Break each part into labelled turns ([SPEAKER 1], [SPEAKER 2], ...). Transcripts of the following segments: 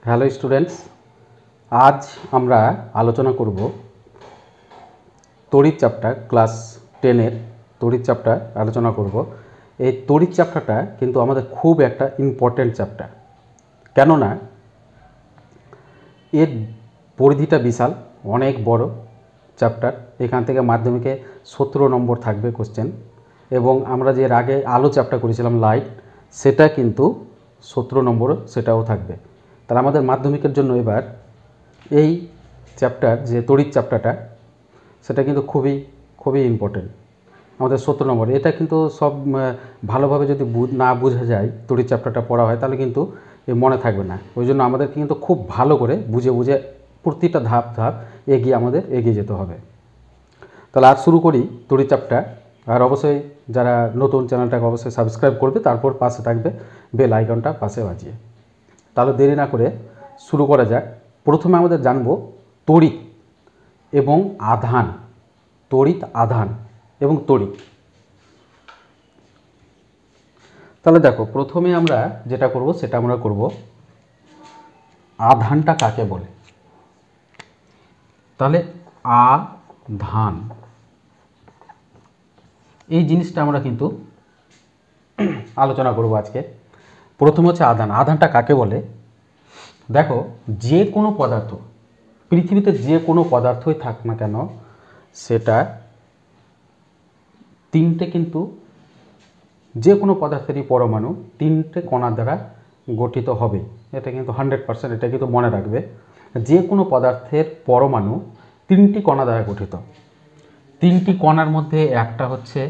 [SPEAKER 1] Hello students, আজ আমরা আলোচনা করব তড়িৎ চ্যাপ্টার ক্লাস 10-এর তড়িৎ চ্যাপ্টার আলোচনা করব। এই তড়িৎ চ্যাপ্টারটা কিন্তু আমাদের খুব একটা ইম্পর্ট্যান্ট চ্যাপ্টার, কেননা এর পরিধিটা বিশাল, অনেক বড় চ্যাপ্টার। এখান থেকে মাধ্যমিকে 17 নম্বর থাকবে কোশ্চেন, এবং আমরা যে এর আগে আলো চ্যাপ্টার করেছিলাম লাইট, সেটা কিন্তু 17 নম্বর সেটাও থাকবে। তাহলে আমাদের মাধ্যমিকের জন্য এবার এই চ্যাপ্টার যে তড়িৎ চ্যাপ্টারটা, সেটা কিন্তু খুবই ইম্পর্টেন্ট আমাদের 17 নম্বর। এটা কিন্তু সব ভালোভাবে যদি না বোঝা যায়, তড়িৎ চ্যাপ্টারটা পড়া হয়, তাহলে কিন্তু মনে থাকবে না। ওই জন্য আমাদের কিন্তু খুব ভালো করে বুঝে প্রতিটা ধাপ এগিয়ে যেতে হবে। তাহলে আর শুরু করি তড়িৎ চ্যাপ্টার। আর অবশ্যই যারা নতুন চ্যানেলটাকে অবশ্যই সাবস্ক্রাইব করবে, তারপর পাশে থাকবে বেল আইকনটা পাশে বাজিয়ে। তাহলে দেরি না করে শুরু করা যাক। প্রথমে আমাদের জানব তড়িৎ এবং আধান, আধান এবং তড়িৎ। তাহলে দেখো, প্রথমে আমরা যেটা করব সেটা আমরা করব আধানটা কাকে বলে। তাহলে আধান এই জিনিসটা আমরা কিন্তু আলোচনা করব আজকে। প্রথম হচ্ছে আধানটা কাকে বলে। দেখো, যে কোনো পদার্থ, পৃথিবীতে যে কোনো পদার্থই থাক না কেন, সেটা তিনটে, কিন্তু যে কোনো পদার্থেরই পরমাণু তিনটে কণা দ্বারা গঠিত হবে। এটা কিন্তু 100%, এটা কিন্তু মনে রাখবে। যে কোনো পদার্থের পরমাণু তিনটি কণা দ্বারা গঠিত। তিনটি কণার মধ্যে একটা হচ্ছে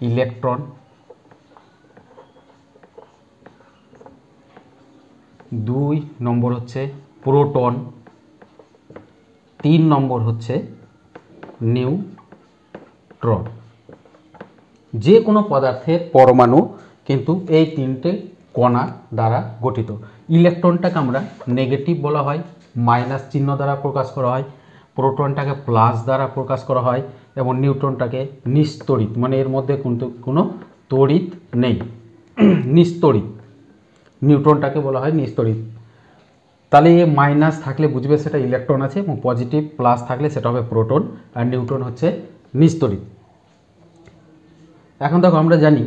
[SPEAKER 1] ইলেকট্রন, দুই নম্বর হচ্ছে প্রোটন, তিন নম্বর হচ্ছে নিউট্রন। যে কোনো পদার্থের পরমাণু কিন্তু এই তিনটে কণা দ্বারা গঠিত। ইলেকট্রনটাকে আমরা নেগেটিভ বলা হয়, মাইনাস চিহ্ন দ্বারা প্রকাশ করা হয়। প্রোটনটাকে প্লাস দ্বারা প্রকাশ করা হয়, এবং নিউট্রনটাকে নিস্তড়িত, মানে এর মধ্যে কিন্তু কোনো তড়িৎ নেই, নিস্তড়িত। নিউট্রনটাকে বলা হয় নিস্তড়িত। তাহলে এ মাইনাস থাকলে বুঝবে সেটা ইলেকট্রন আছে, এবং পজিটিভ প্লাস থাকলে সেটা হবে প্রোটন, আর নিউট্রন হচ্ছে নিস্তড়িত। এখন দেখো, আমরা জানি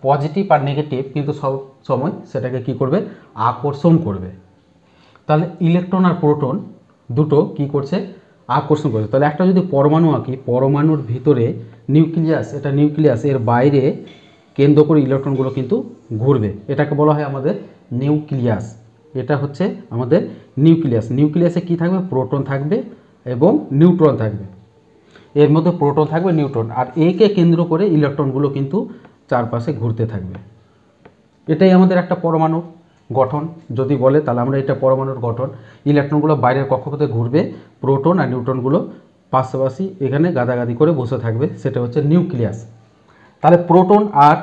[SPEAKER 1] পজিটিভ আর নেগেটিভ কিন্তু সব সময় সেটাকে কি করবে, আকর্ষণ করবে। তাহলে ইলেকট্রন আর প্রোটন দুটো কি করছে, আকর্ষণ করছে। তাহলে একটা যদি পরমাণু আঁকি, পরমাণুর ভিতরে নিউক্লিয়াস, এটা নিউক্লিয়াস, এর বাইরে কেন্দ্র করে ইলেকট্রনগুলো কিন্তু ঘুরবে। এটাকে বলা হয় আমাদের নিউক্লিয়াস। এটা হচ্ছে আমাদের নিউক্লিয়াস। নিউক্লিয়াসে কি থাকবে, প্রোটন থাকবে এবং নিউট্রন থাকবে। এর মধ্যে প্রোটন থাকবে, নিউট্রন, আর একে কেন্দ্র করে ইলেকট্রনগুলো কিন্তু চারপাশে ঘুরতে থাকবে। এটাই আমাদের একটা পরমাণুর গঠন যদি বলে, তাহলে আমরা এটা পরমাণুর গঠন। ইলেকট্রনগুলো বাইরের কক্ষপথে ঘুরবে, প্রোটন আর নিউট্রনগুলো পাশাপাশি এখানে গাদাগাদি করে বসে থাকবে, সেটা হচ্ছে নিউক্লিয়াস। তাহলে প্রোটন আর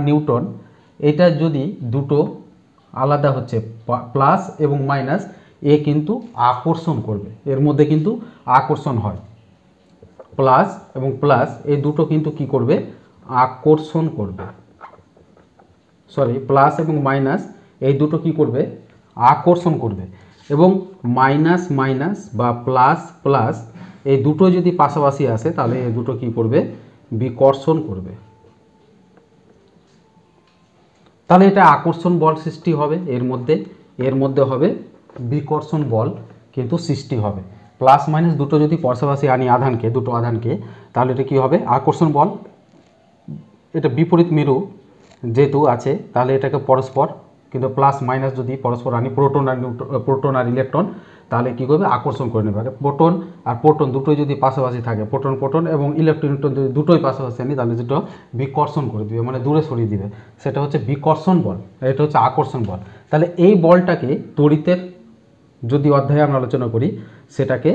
[SPEAKER 1] নিউট্রন এটা যদি দুটো আলাদা হচ্ছে, প্লাস এবং মাইনাস, এ কিন্তু আকর্ষণ করবে। এর মধ্যে কিন্তু আকর্ষণ হয়, প্লাস এবং প্লাস এই দুটো কিন্তু কি করবে, আকর্ষণ করবে। প্লাস এবং মাইনাস এই দুটো কি করবে, আকর্ষণ করবে। এবং মাইনাস মাইনাস বা প্লাস প্লাস এই দুটো যদি পাশাপাশি আসে, তাহলে এই দুটো কি করবে, বিকর্ষণ করবে। তাহলে এটা আকর্ষণ বল সৃষ্টি হবে, এর মধ্যে হবে বিকর্ষণ বল কিন্তু সৃষ্টি হবে। প্লাস মাইনাস দুটো যদি পাশাপাশি আনি দুটো আধানকে, তাহলে এটা কি হবে, আকর্ষণ বল। এটা বিপরীত মেরু যেহেতু আছে, তাহলে এটাকে পরস্পর, কিন্তু প্লাস মাইনাস যদি পরস্পর আনি, প্রোটন আর ইলেকট্রন, তাহলে কী করবে, আকর্ষণ করে নেবে। প্রোটন দুটোই যদি পাশাপাশি থাকে, প্রোটন এবং ইলেকট্রন যদি দুটোই পাশাপাশি আনি, তাহলে দুটো বিকর্ষণ করে দিবে, মানে দূরে সরিয়ে দিবে। সেটা হচ্ছে বিকর্ষণ বল, এটা হচ্ছে আকর্ষণ বল। তাহলে এই বলটাকে তড়িতের যদি অধ্যায়ে আমরা আলোচনা করি, সেটাকে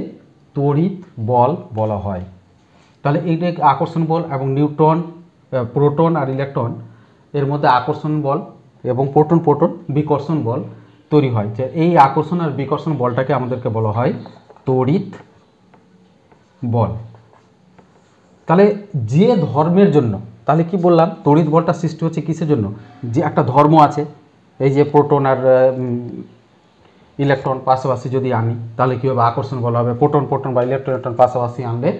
[SPEAKER 1] তড়িৎ বল বলা হয়। তাহলে এইটা আকর্ষণ বল, এবং প্রোটন আর ইলেকট্রন এর মধ্যে আকর্ষণ বল এবং প্রোটন বিকর্ষণ বল তৈরি হয়। যে এই আকর্ষণ আর বিকর্ষণ বলটাকে আমাদেরকে বলা হয় তড়িৎ বল। তাহলে যে ধর্মের জন্য, তাহলে কি বললাম, তড়িৎ বলটা সৃষ্টি হচ্ছে কিসের জন্য, যে একটা ধর্ম আছে, এই যে প্রোটন আর ইলেকট্রন পাশাপাশি যদি আনি তাহলে কী হবে, আকর্ষণ বল হবে। প্রোটন প্রোটন বা ইলেকট্রন পাশাপাশি আনলে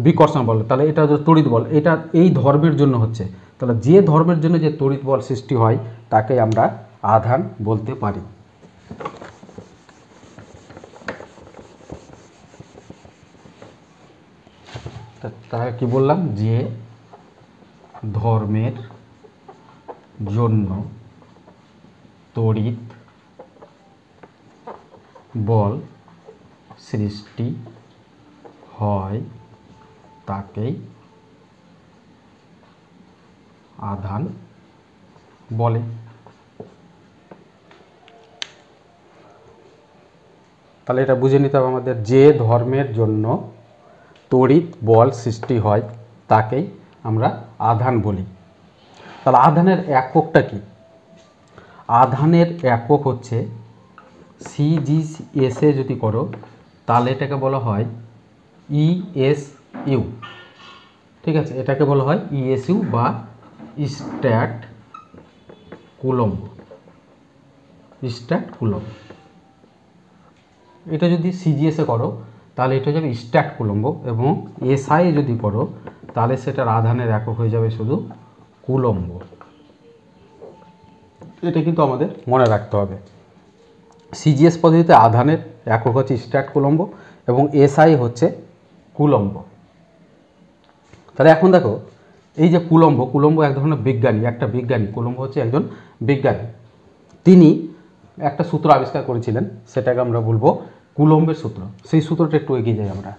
[SPEAKER 1] বিকর্ষণ বল। তাহলে এটা হচ্ছে তড়িৎ বল, এটা এই ধর্মের জন্য হচ্ছে। তাহলে যে ধর্মের জন্য যে তড়িৎ বল সৃষ্টি হয় তাকে আমরা আধান বলতে পারি। তাহলে কি বললাম, যে ধর্মের জন্য তড়িৎ বল সৃষ্টি হয় তাকেই আধান বলে। তাহলে এটা বুঝে নিতে হবে আমাদের, যে ধর্মের জন্য তড়িৎ বল সৃষ্টি হয় তাকেই আমরা আধান বলি। তাহলে আধানের এককটা কি? আধানের একক হচ্ছে সিজিএসএ যদি করো তাহলে এটাকে বলা হয় ইএসইউ। ঠিক আছে, এটাকে বলা হয় ইএসইউ বা স্ট্যাট কুলম্ব। স্ট্যাট কুলম্ব, এটা যদি সিজিএসএ করো তাহলে এটা হয়ে যাবে স্ট্যাট কুলম্ব, এবং এসআই যদি করো তাহলে সেটার আধানের একক হয়ে যাবে শুধু কুলম্ব। এটা কিন্তু আমাদের মনে রাখতে হবে। সিজিএস পদ্ধতিতে আধানের একক হচ্ছে স্ট্যাট কুলম্ব এবং এসআই হচ্ছে কুলম্ব। তাহলে এখন দেখো, এই যে কুলম্ব, কুলম্ব এক ধরনের বিজ্ঞানী, একটা বিজ্ঞানী, কুলম্ব হচ্ছে একজন বিজ্ঞানী। তিনি একটা সূত্র আবিষ্কার করেছিলেন, সেটাকে আমরা বলবো কুলম্বের সূত্র। সেই সূত্রটা একটু এগিয়ে যাই আমরা।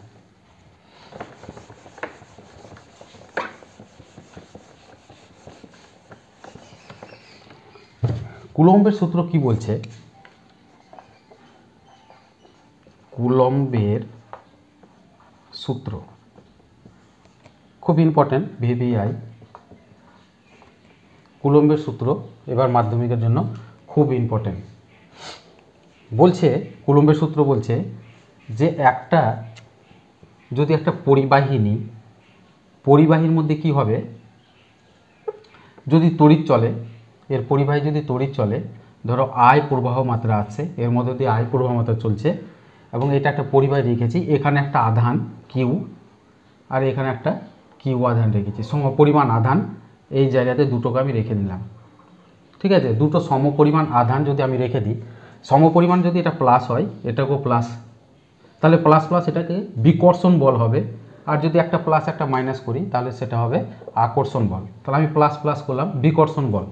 [SPEAKER 1] কুলম্বের সূত্র কি বলছে? কুলম্বের সূত্র খুব ইম্পর্টেন্ট, ভিভিআই। কুলম্বের সূত্র এবার মাধ্যমিকের জন্য খুব ইম্পর্টেন্ট। বলছে, কুলম্বের সূত্র বলছে যে যদি একটা পরিবাহী নিই, পরিবাহীর মধ্যে কি হবে, যদি তড়িৎ চলে, এর পরিবাহী যদি তড়িৎ চলে, ধরো আই প্রবাহ মাত্রা আছে, এর মধ্যে দিয়ে আই প্রবাহ মাত্রা চলছে, এবং এটা একটা পরিবাহী রেখেছি, এখানে একটা আধান কিউ আর এখানে একটা কিউ আধান রেখেছি, সমপরিমাণ আধান এই জায়গাতে দুটোকে আমি রেখে দিলাম। ঠিক আছে, দুটো সমপরিমাণ আধান যদি আমি রেখে দিই, সমপরিমাণ যদি এটা প্লাস হয় এটাকেও প্লাস, তাহলে প্লাস প্লাস এটাকে বিকর্ষণ বল হবে, আর যদি একটা প্লাস একটা মাইনাস করি তাহলে সেটা হবে আকর্ষণ বল। তাহলে আমি প্লাস প্লাস করলাম, বিকর্ষণ বল।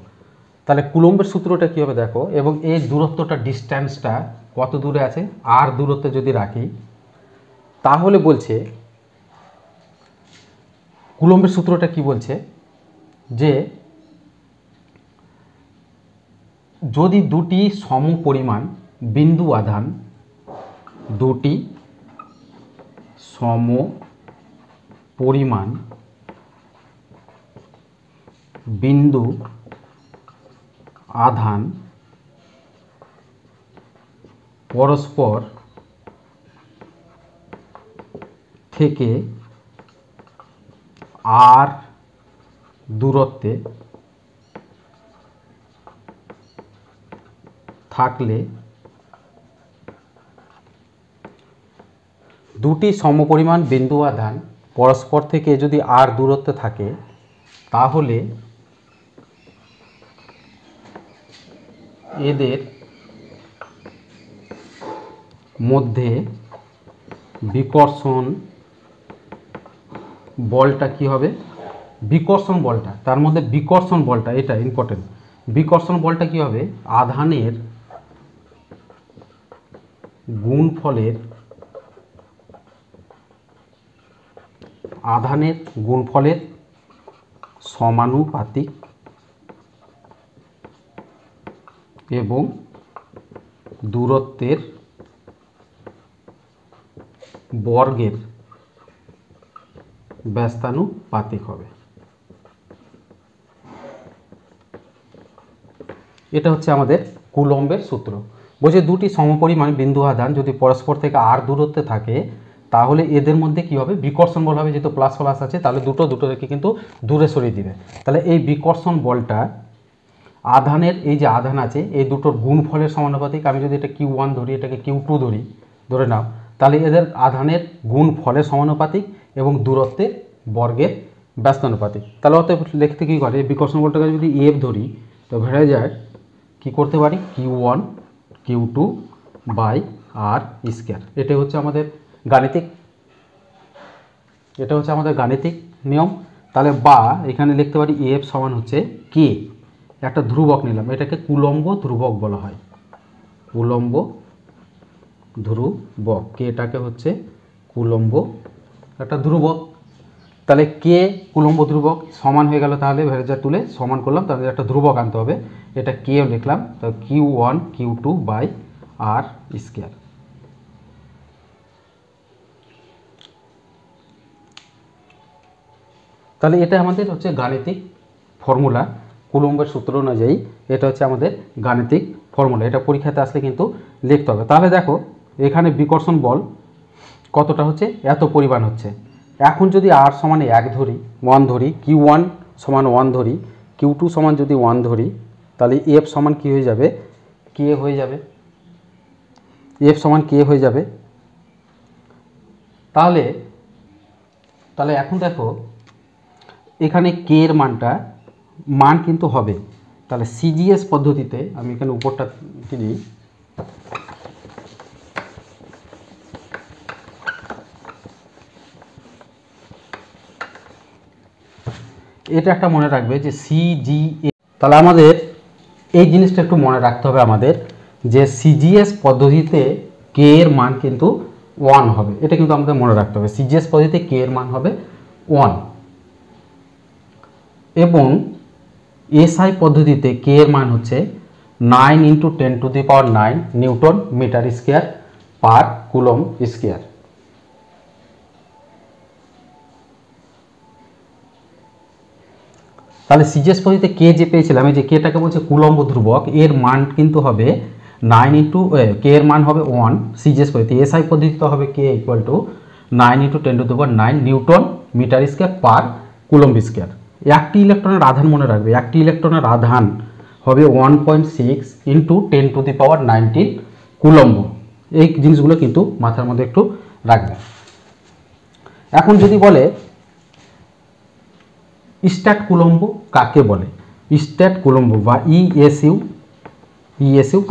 [SPEAKER 1] তাহলে কুলম্বের সূত্রটা কী হবে দেখো, এবং এই দূরত্বটা, ডিস্ট্যান্সটা কত দূরে আছে, আর দূরত্বে যদি রাখি তাহলে বলছে, কুলম্বের সূত্রটা কি বলছে, যে যদি দুটি সমপরিমাণ বিন্দু আধান, দুটি সমপরিমাণ বিন্দু আধান পরস্পর থেকে আর দূরত্বে থাকলে, দুটি সমপরিমাণ বিন্দু আধান পরস্পর থেকে যদি আর দূরত্বে থাকে তাহলে এদের মধ্যে বিকর্ষণ বলটা কি হবে, বিকর্ষণ বলটা, তার মধ্যে বিকর্ষণ বলটা, এটা ইম্পর্টেন্ট, বিকর্ষণ বলটা কি হবে, আধানের গুণফলের সমানুপাতিক এবং দূরত্বের বর্গের ব্যস্তানুপাতিক হবে। এটা হচ্ছে আমাদের কুলম্বের সূত্র। বলছে দুটি সমপরিমাণ বিন্দু আধান যদি পরস্পর থেকে আর দূরত্বে থাকে তাহলে এদের মধ্যে কি হবে, বিকর্ষণ বল হবে, যেহেতু প্লাস প্লাস আছে তাহলে দুটো থেকে কিন্তু দূরে সরিয়ে দিবে। তাহলে এই বিকর্ষণ বলটা আধানের এই যে আধান আছে এই দুটোর গুণফলের সমানুপাতিক। আমি যদি এটা Q1 ধরি, এটাকে Q2 ধরি, ধরে নাও, তাহলে এদের আধানের গুণফলের সমানুপাতিক এবং দূরত্বের বর্গের ব্যস্তানুপাতিক। তাহলে অতএব লিখতে কী করে, বিকর্ষণ বলটাকে যদি F ধরি তো হয়ে যায় কি করতে পারি, Q1 Q2 by R square. এটা হচ্ছে আমাদের গাণিতিক নিয়ম। তাহলে বা এখানে লিখতে পারি F সমান হচ্ছে K, একটা ধ্রুবক নিলাম, এটাকে কুলম্ব ধ্রুবক বলা হয়, কুলম্ব ধ্রুবক। কেটাকে হচ্ছে কুলম্ব একটা ধ্রুবক। তাহলে কে কুলম্ব ধ্রুবক সমান হয়ে গেল, তাহলে ভেরিয়েচার তুলে সমান করলাম, তাহলে একটা ধ্রুবক আনতে হবে, এটা কেও লিখলাম, তো Q1 Q2 by R square. তাহলে এটা আমাদের হচ্ছে গাণিতিক ফর্মুলা, কুলম্বের সূত্র অনুযায়ী এটা হচ্ছে আমাদের গাণিতিক ফর্মুলা। এটা পরীক্ষাতে আসলে কিন্তু লিখতে হবে। তাহলে দেখো এখানে বিকর্ষণ বল কতটা হচ্ছে, এত পরিমাণ হচ্ছে। এখন যদি R সমান 1 ধরি, 1 ধরি, Q1 সমান 1 ধরি, Q2 সমান যদি 1 ধরি, তাহলে F সমান কী হয়ে যাবে, K হয়ে যাবে, F সমান K হয়ে যাবে। তাহলে এখন দেখো এখানে K এর মান কিন্তু হবে, তাহলে CGS পদ্ধতিতে আমি এখানে উপরটা দিই, এটা একটা মনে রাখবে যে CGS। তাহলে আমাদের এই জিনিসটা একটু মনে রাখতে হবে আমাদের, যে CGS পদ্ধতিতে K এর মান কিন্তু 1 হবে, এটা কিন্তু আমাদের মনে রাখতে হবে। CGS পদ্ধতিতে K এর মান হবে 1 এবং SI পদ্ধতিতে K এর মান হচ্ছে 9 × 10⁹ newton metre square per coulomb square. তাহলে CGS পদ্ধতিতে K যে পেয়েছিলাম, এই যে Kটাকে বলছে কুলম্ব ধ্রুবক, এর মান কিন্তু হবে 9 K এর মান হবে 1 CGS পদ্ধতি। SI পদ্ধতিতে হবে K = 9 × 10⁹ newton metre square per coulomb square. একটি ইলেকট্রনের আধান মনে রাখবে, একটি ইলেকট্রনের আধান হবে 1.6 × 10⁻19 কুলম্ব। এই জিনিসগুলো কিন্তু মাথার মধ্যে একটু রাখবে। এখন যদি বলে স্ট্যাট কুলম্ব কাকে বলে, স্ট্যাট কুলম্ব বা ESU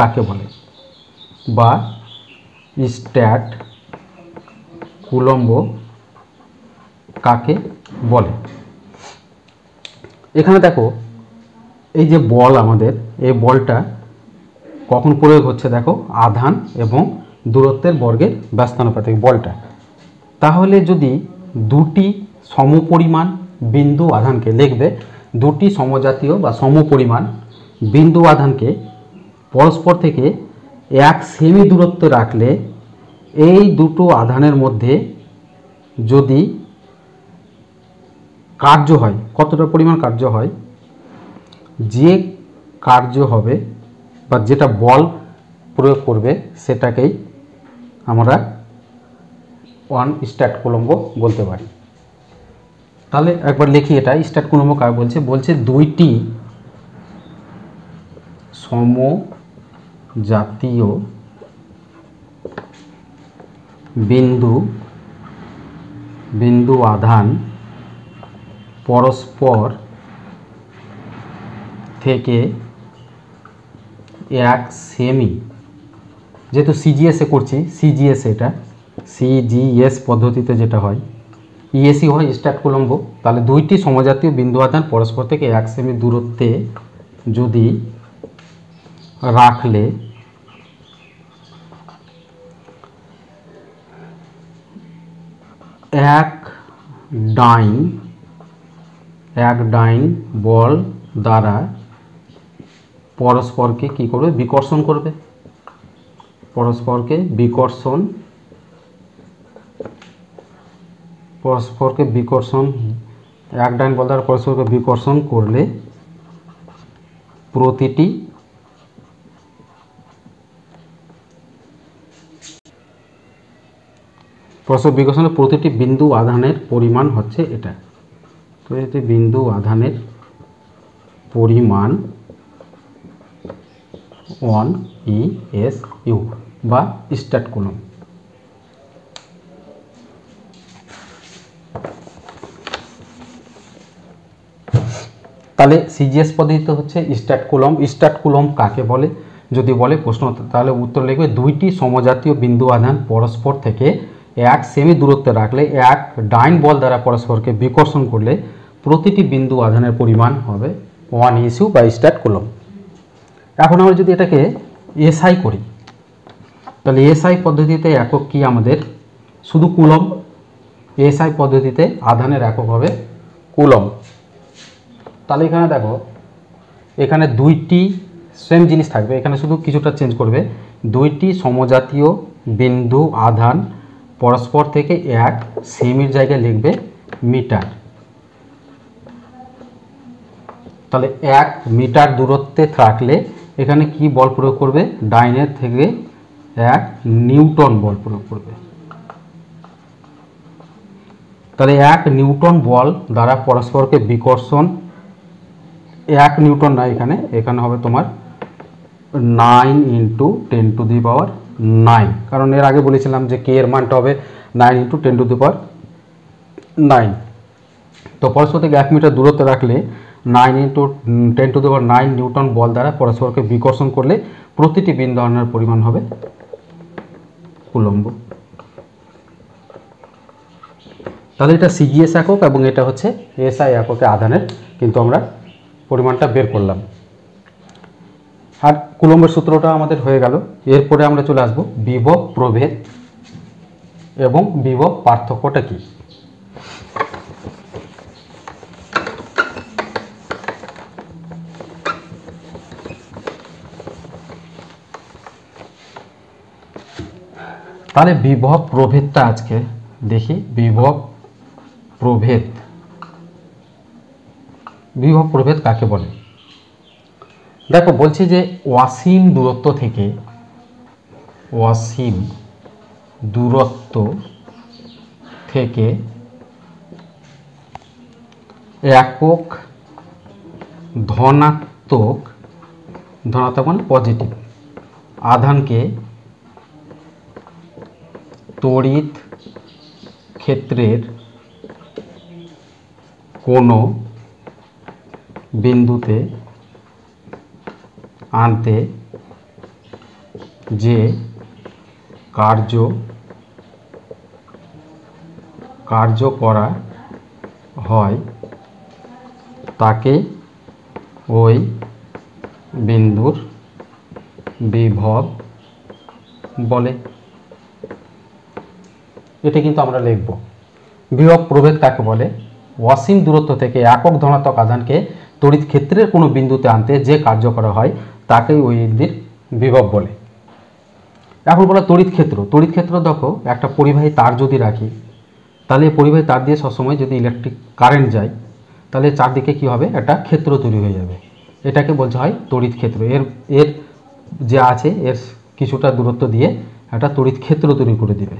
[SPEAKER 1] কাকে বলে, বা স্ট্যাট কুলম্ব কাকে বলে। এখানে দেখো এই যে বল, আমাদের এই বলটা কখন প্রয়োগ হচ্ছে, দেখো আধান এবং দূরত্বের বর্গের ব্যস্তানুপাতিক বলটা। তাহলে যদি দুটি সমপরিমাণ বিন্দু আধানকে লিখবে, দুটি সমজাতীয় বা সমপরিমাণ বিন্দু আধানকে পরস্পর থেকে 1 সেমি দূরত্বে রাখলে এই দুটো আধানের মধ্যে যদি কার্য হয়, কতটা পরিমাণ কার্য হয়, যে কার্য হবে বা যেটা বল প্রয়োগ করবে সেটাকেই আমরা স্ট্যাট কুলম্ব বলতে পারি। তাহলে একবার লিখি, এটা স্ট্যাট কুলম্ব কাকে বলছে, বলছে দুইটি সমজাতীয় বিন্দু আধান পরস্পর থেকে 1 সেমি, যেহেতু CGS-এ করছি, এটা CGS পদ্ধতিতে যেটা হয়, ESU হয় স্ট্যাট কুলম্ব। তাহলে দুইটি সমজাতীয় বিন্দু আধান পরস্পর থেকে 1 সেমি দূরত্বে যদি রাখলে এক ডাইন বল দ্বারা পরস্পরকে কি করবে, বিকর্ষণ করবে, পরস্পরকে বিকর্ষণ, এক ডাইন বল দ্বারা পরস্পরকে বিকর্ষণ করলে প্রতিটি বিকর্ষণের প্রতিটি বিন্দু আধানের পরিমাণ হচ্ছে এটা। তো এতে বিন্দু আধানের পরিমাণ 1 ESU বা স্ট্যাট কুলম্ব। তাহলে সিজিএস পদ্ধতিতে হচ্ছে স্ট্যাট কুলম্ব। স্ট্যাট কুলম্ব কাকে বলে যদি বলে প্রশ্ন, তাহলে উত্তর লিখবে দুইটি সমজাতীয় বিন্দু আধান পরস্পর থেকে 1 সেমি দূরত্বে রাখলে এক ডাইন বল দ্বারা পরস্পরকে বিকর্ষণ করলে প্রতিটি বিন্দু আধানের পরিমাণ হবে 1 ESU বা স্ট্যাট কুলম্ব। এখন আমরা যদি এটাকে এসআই করি, তাহলে এসআই পদ্ধতিতে একক কি আমাদের শুধু কুলম্ব। এসআই পদ্ধতিতে আধানের একক হবে কুলম্ব। তাহলে এখানে দেখো, এখানে দুইটি সেম জিনিস থাকবে, এখানে শুধু কিছুটা চেঞ্জ করবে। দুইটি সমজাতীয় বিন্দু আধান পরস্পর থেকে 1 সেমির জায়গায় লিখবে মিটার। তাহলে 1 মিটার দূরত্বে থাকলে এখানে কি বল প্রয়োগ করবে, ডাইনের থেকে 1 নিউটন বল প্রয়োগ করবে। তাহলে 1 নিউটন বল দ্বারা পরস্পরকে বিকর্ষণ, 1 নিউটন না, এখানে হবে তোমার 9 × 10⁹, কারণ এর আগে বলেছিলাম যে কে এর মানটা হবে 9 × 10⁹। তো পরস্পর থেকে 1 মিটার দূরত্বে রাখলে 9 × 10⁹ নিউটন বল দ্বারা পরস্পরকে বিকর্ষণ করলে প্রতিটি বিন্দু আধানের পরিমাণ হবে কুলম্ব। তাহলে এটা সিজিএস একক এবং এটা হচ্ছে এসআই এককে আধানের কিন্তু আমরা পরিমাণটা বের করলাম। আর কুলম্বের সূত্রটা আমাদের হয়ে গেল। এরপরে আমরা চলে আসব বিভব প্রভেদ এবং বিভব পার্থক্যটা কি। তাহলে বিভব প্রভেদটা আজকে দেখি। বিভব প্রভেদ, বিভব প্রভেদ কাকে বলে? দেখো বলছি যে অসীম দূরত্ব থেকে একক ধনাত্মক মানে পজিটিভ আধানকে তড়িৎ ক্ষেত্রের কোনো বিন্দুতে আনতে যে কার্য করা হয় তাকে ওই বিন্দুর বিভব বলে। এটা কিন্তু আমরা লিখব। বিভব প্রভেদ কাকে বলে? অসীম দূরত্ব থেকে একক ধনাত্মক আধানকে তড়িৎ ক্ষেত্রের কোনো বিন্দুতে আনতে যে কার্য করা হয় তাকেই ওই বিন্দুর বিভব বলে। এখন বলা তড়িৎ ক্ষেত্র দেখো, একটা পরিবাহী তার যদি রাখি, তাহলে পরিবাহী তার দিয়ে সবসময় যদি ইলেকট্রিক কারেন্ট যায় তাহলে চারদিকে কি হবে, একটা ক্ষেত্র তৈরি হয়ে যাবে। এটাকে বলতে হয় তড়িৎ ক্ষেত্র। এর যে আছে এর কিছুটা দূরত্ব দিয়ে একটা তড়িৎ ক্ষেত্র তৈরি করে দিবে।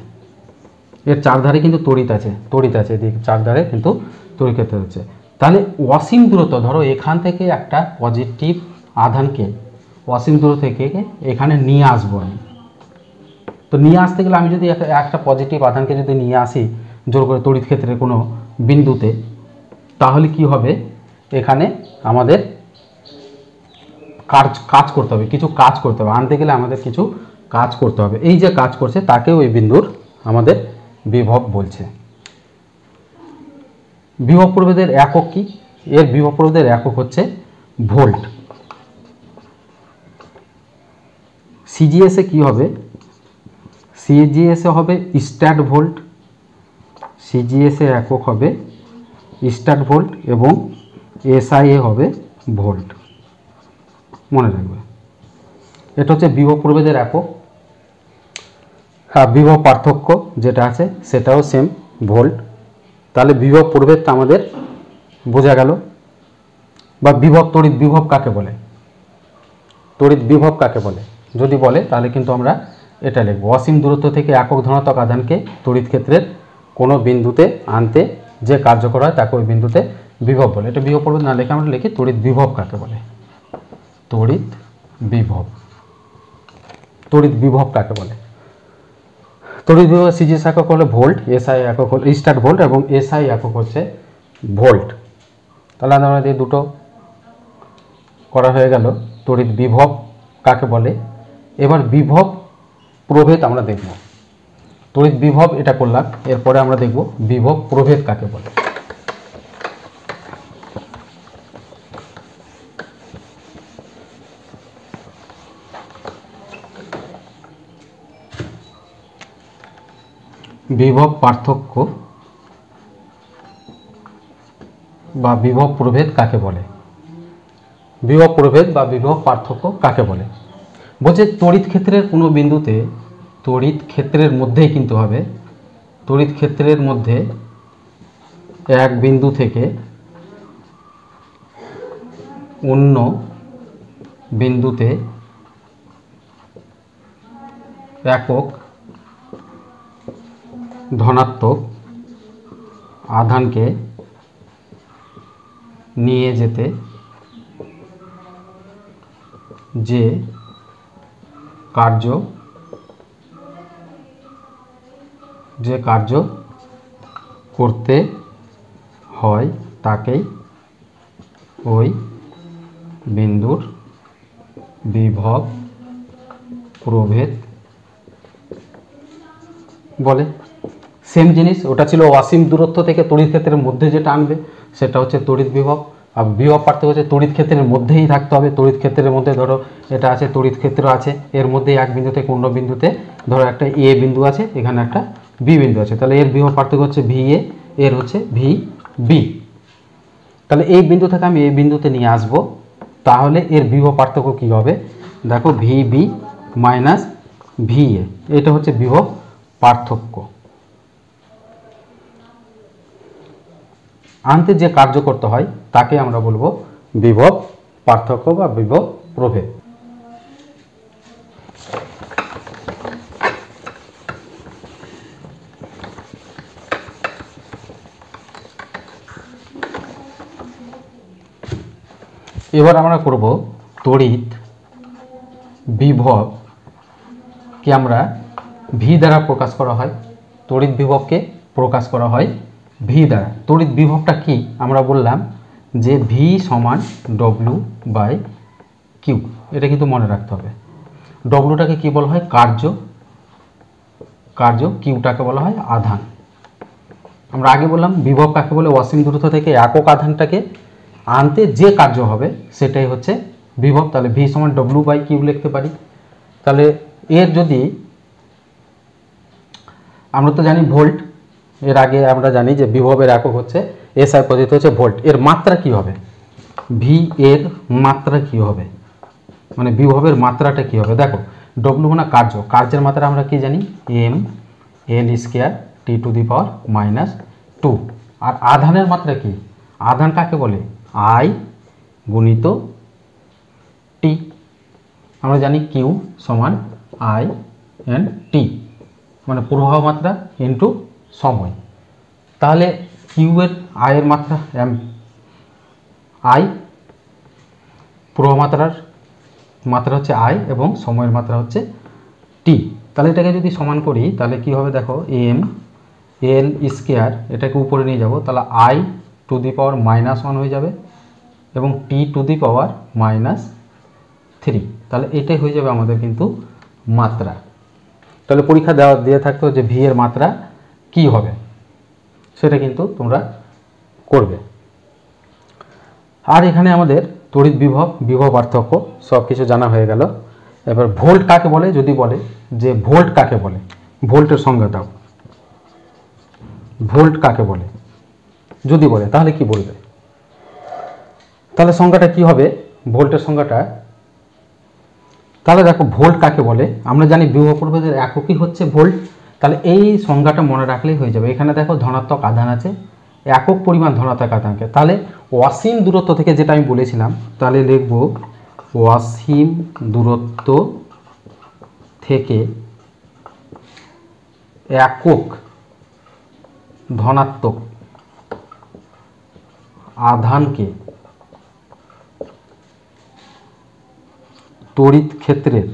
[SPEAKER 1] এর চারধারে কিন্তু তড়িৎ আছে, এদিকে চারধারে কিন্তু তড়িৎ ক্ষেত্র আছে। তাহলে অসীম দূরত্ব, ধরো এখান থেকে একটা পজিটিভ আধানকে অসীম দূরত্ব থেকে এখানে নিয়ে আসবো আমি। তো নিয়ে আসতে গেলে আমি যদি একটা পজিটিভ আধানকে যদি নিয়ে আসি জোর করে তড়িৎ ক্ষেত্রের কোনো বিন্দুতে, তাহলে কি হবে, এখানে আমাদের কাজ করতে হবে, কিছু কাজ করতে হবে। আনতে গেলে আমাদের কিছু কাজ করতে হবে। এই যে কাজ করছে তাকে ওই বিন্দুর আমাদের বিভব বলছে। বিভব প্রভেদের একক কি? এর বিভব প্রভেদের একক হচ্ছে ভোল্ট। সিজিএসে কি হবে? সিজিএসে হবে স্ট্যাট ভোল্ট। সিজিএসে একক হবে স্ট্যাট ভোল্ট এবং এসআইএ হবে ভোল্ট। মনে রাখবে, এটা হচ্ছে বিভব প্রভেদের একক। বিভব পার্থক্য যেটা আছে সেটাও সেম ভোল্ট। তাহলে বিভব প্রভেদটা আমাদের বোঝা গেল। বা বিভব, তড়িৎ বিভব কাকে বলে? তড়িৎ বিভব কাকে বলে যদি বলে তাহলে কিন্তু আমরা এটা লিখব, অসীম দূরত্ব থেকে একক ধনাত্মক আধানকে তড়িৎ ক্ষেত্রের কোনো বিন্দুতে আনতে যে কার্যকর হয় তাকে ওই বিন্দুতে বিভব বলে। এটা বিভব প্রভেদ না লিখে আমরা লিখি তড়িৎ বিভব কাকে বলে, তড়িৎ বিভব। তড়িৎ বিভব কাকে বলে? তড়িৎ বিভব সিজিএস একক হলো ভোল্ট, এসআই একক হলো স্টার ভোল্ট এবং এসআই একক হচ্ছে ভোল্ট। তাহলে আমাদের দুটো করা হয়ে গেল। তড়িৎ বিভব কাকে বলে? এবার বিভব প্রভেদ আমরা দেখব। তড়িৎ বিভব এটা করলাম, এরপরে আমরা দেখব বিভব প্রভেদ কাকে বলে। বিভব পার্থক্য বা বিভব প্রভেদ কাকে বলে? বিভব প্রভেদ বা বিভব পার্থক্য কাকে বলে? বলছে তড়িৎ ক্ষেত্রের কোনো বিন্দুতে, তড়িৎ ক্ষেত্রের মধ্যেই কিন্তু হবে, তড়িৎ ক্ষেত্রের মধ্যে এক বিন্দু থেকে অন্য বিন্দুতে একক ধনাত্মক আধানকে নিয়ে যেতে যে কার্য করতে হয় তাকেই ওই বিন্দুর বিভব প্রভেদ বলে। সেম জিনিস, ওটা ছিল অসীম দূরত্ব থেকে তড়িৎ ক্ষেত্রের মধ্যে যেটা আনবে সেটা হচ্ছে তড়িৎ বিভব। আর বিভব পার্থক্য হচ্ছে তড়িৎ ক্ষেত্রের মধ্যেই থাকতে হবে। তড়িৎ ক্ষেত্রের মধ্যে ধরো এটা আছে, তড়িৎ ক্ষেত্র আছে, এর মধ্যে এক বিন্দু থেকে অন্য বিন্দুতে ধরো একটা এ বিন্দু আছে, এখানে একটা বি বিন্দু আছে, তাহলে এর বিভব পার্থক্য হচ্ছে ভি এ, এর হচ্ছে ভি বি। তাহলে এই বিন্দু থেকে আমি এই বিন্দুতে নিয়ে আসব, তাহলে এর বিভব পার্থক্য কী হবে? দেখো V B minus V A, এটা হচ্ছে বিভব পার্থক্য। আনতে যে কার্য করতে হয় তাকে আমরা বলবো বিভব পার্থক্য বা বিভব প্রভেদ। এবার আমরা করব তড়িৎ বিভবকে আমরা ভি দ্বারা প্রকাশ করা হয়। তড়িৎ বিভবকে প্রকাশ করা হয় ভি দ্বারা। তড়িৎ বিভবটা কি আমরা বললাম যে ভি সমান ডব্লিউ বাই কিউ, এটা কিন্তু মনে রাখতে হবে। ডব্লিউটাকে কি বলা হয়? কার্য, কিউটাকে বলা হয় আধান। আমরা আগে বললাম বিভব কাকে বলে? অসীম দূরত্ব থেকে একক আধানটাকে আনতে যে কার্য হবে সেটাই হচ্ছে বিভব। তাহলে ভি সমান ডব্লিউ বাই কিউ লিখতে পারি। তাহলে এর যদি আমরা তো জানি ভোল্ট, এর আগে আমরা জানি যে বিভবের একক হচ্ছে এসআই পদ্ধতি হচ্ছে ভোল্ট। এর মাত্রা কি হবে? ভি এর মাত্রা কি হবে, মানে বিভবের মাত্রাটা কি হবে? দেখো ডব্লিউ মানে কার্য, কার্যের মাত্রা আমরা কি জানি? M L square T to the power minus 2। আর আধানের মাত্রা কি? আধান কাকে বলে? আই গুণিত টি। আমরা জানি কিউ সমান আই এন টি, মানে প্রবাহ মাত্রা ইন্টু সময়। তাহলে কিউ এর আয়ের মাত্রা এম আই, প্রবাহ মাত্রা হচ্ছে আই এবং সময়ের মাত্রা হচ্ছে টি। তাহলে এটাকে যদি সমান করি তাহলে কি হবে? দেখো এম এল স্কোয়ার, এটাকে উপরে নিয়ে যাব, তাহলে আই টু দি পাওয়ার -1 হয়ে যাবে এবং টি টু দি পাওয়ার -3। তাহলে এটাই হয়ে যাবে আমাদের কিন্তু মাত্রা। তাহলে পরীক্ষা দিয়ে থাকতো যে ভি এর মাত্রা কি হবে, সেটা কিন্তু তোমরা করবে। আর এখানে আমাদের তড়িৎ বিভব পার্থক্য সব কিছু জানা হয়ে গেল। এবার ভোল্ট কাকে বলে? যদি বলে যে ভোল্ট কাকে বলে, ভোল্টের সংজ্ঞা দাও। ভোল্ট কাকে বলে যদি বলে তাহলে কি বলবে? তাহলে সংজ্ঞাটা কি হবে ভোল্টের সংজ্ঞাটা? তাহলে দেখো ভোল্ট কাকে বলে, আমরা জানি বিভব প্রভেদের এককই হচ্ছে ভোল্ট। তাহলে এই সংজ্ঞাটা মনে রাখলেই হয়ে যাবে। এখানে দেখো ধনাত্মক আধান আছে, একক পরিমাণ ধনাত্মক আধানকে, তাহলে অসীম দূরত্ব থেকে যেটা আমি বলেছিলাম, তাহলে লিখব অসীম দূরত্ব থেকে একক ধনাত্মক আধানকে তড়িৎ ক্ষেত্রের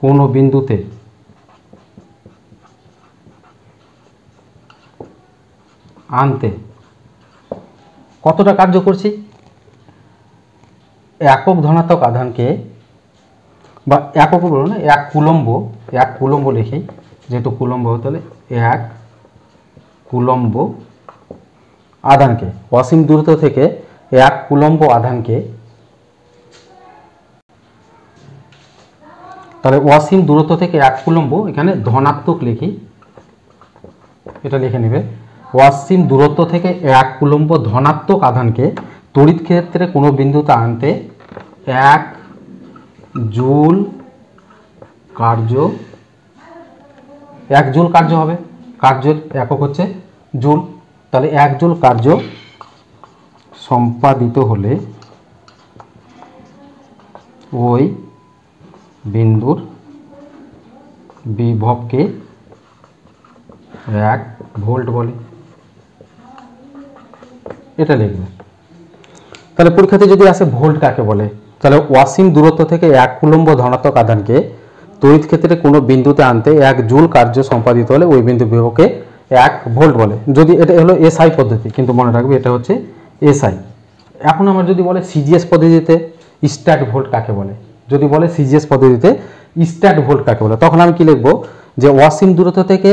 [SPEAKER 1] কোনো বিন্দুতে আনতে কতটা কার্য করছি, একক ধনাত্মক আধানকে বা একক বলো না, এক কুলম্ব লিখি, যেহেতু কুলম্ব হতে হলে এক কুলম্ব আধানকে, অসীম দূরত্ব থেকে এক কুলম্ব আধানকে, তাহলে অসীম দূরত্ব থেকে এক কুলম্ব, এখানে ধনাত্মক লিখি, এটা লিখে নেবে, অসীম দূরত্ব থেকে এক কুলম্ব ধনাত্মক আধানকে তড়িৎ ক্ষেত্রে কোনো বিন্দুতে আনতে 1 জুল কার্য, 1 জুল কার্য হবে, কার্যের একক হচ্ছে জুল, তাহলে 1 জুল কার্য সম্পাদিত হলে ওই বিন্দুর বিভবকে 1 ভোল্ট বলে, এটা লিখবে। তাহলে পরীক্ষাতে যদি আসে ভোল্ট কাকে বলে, তাহলে অসীম দূরত্ব থেকে 1 কুলম্ব ধনাত্মক আধানকে তড়িৎ ক্ষেত্রে কোনো বিন্দুতে আনতে 1 জুল কার্য সম্পাদিত হলে ওই বিন্দুর বিভবকে 1 ভোল্ট বলে। যদি এটা হলো এসআই পদ্ধতি, কিন্তু মনে রাখবে এটা হচ্ছে এসআই। এখন আমরা যদি বলে সিজিএস পদ্ধতিতে স্ট্যাট ভোল্ট কাকে বলে, যদি বলে সিজিএস পদ্ধতিতে স্ট্যাট ভোল্ট কাকে বলে, তখন আমি কি লিখবো যে অসীম দূরত্ব থেকে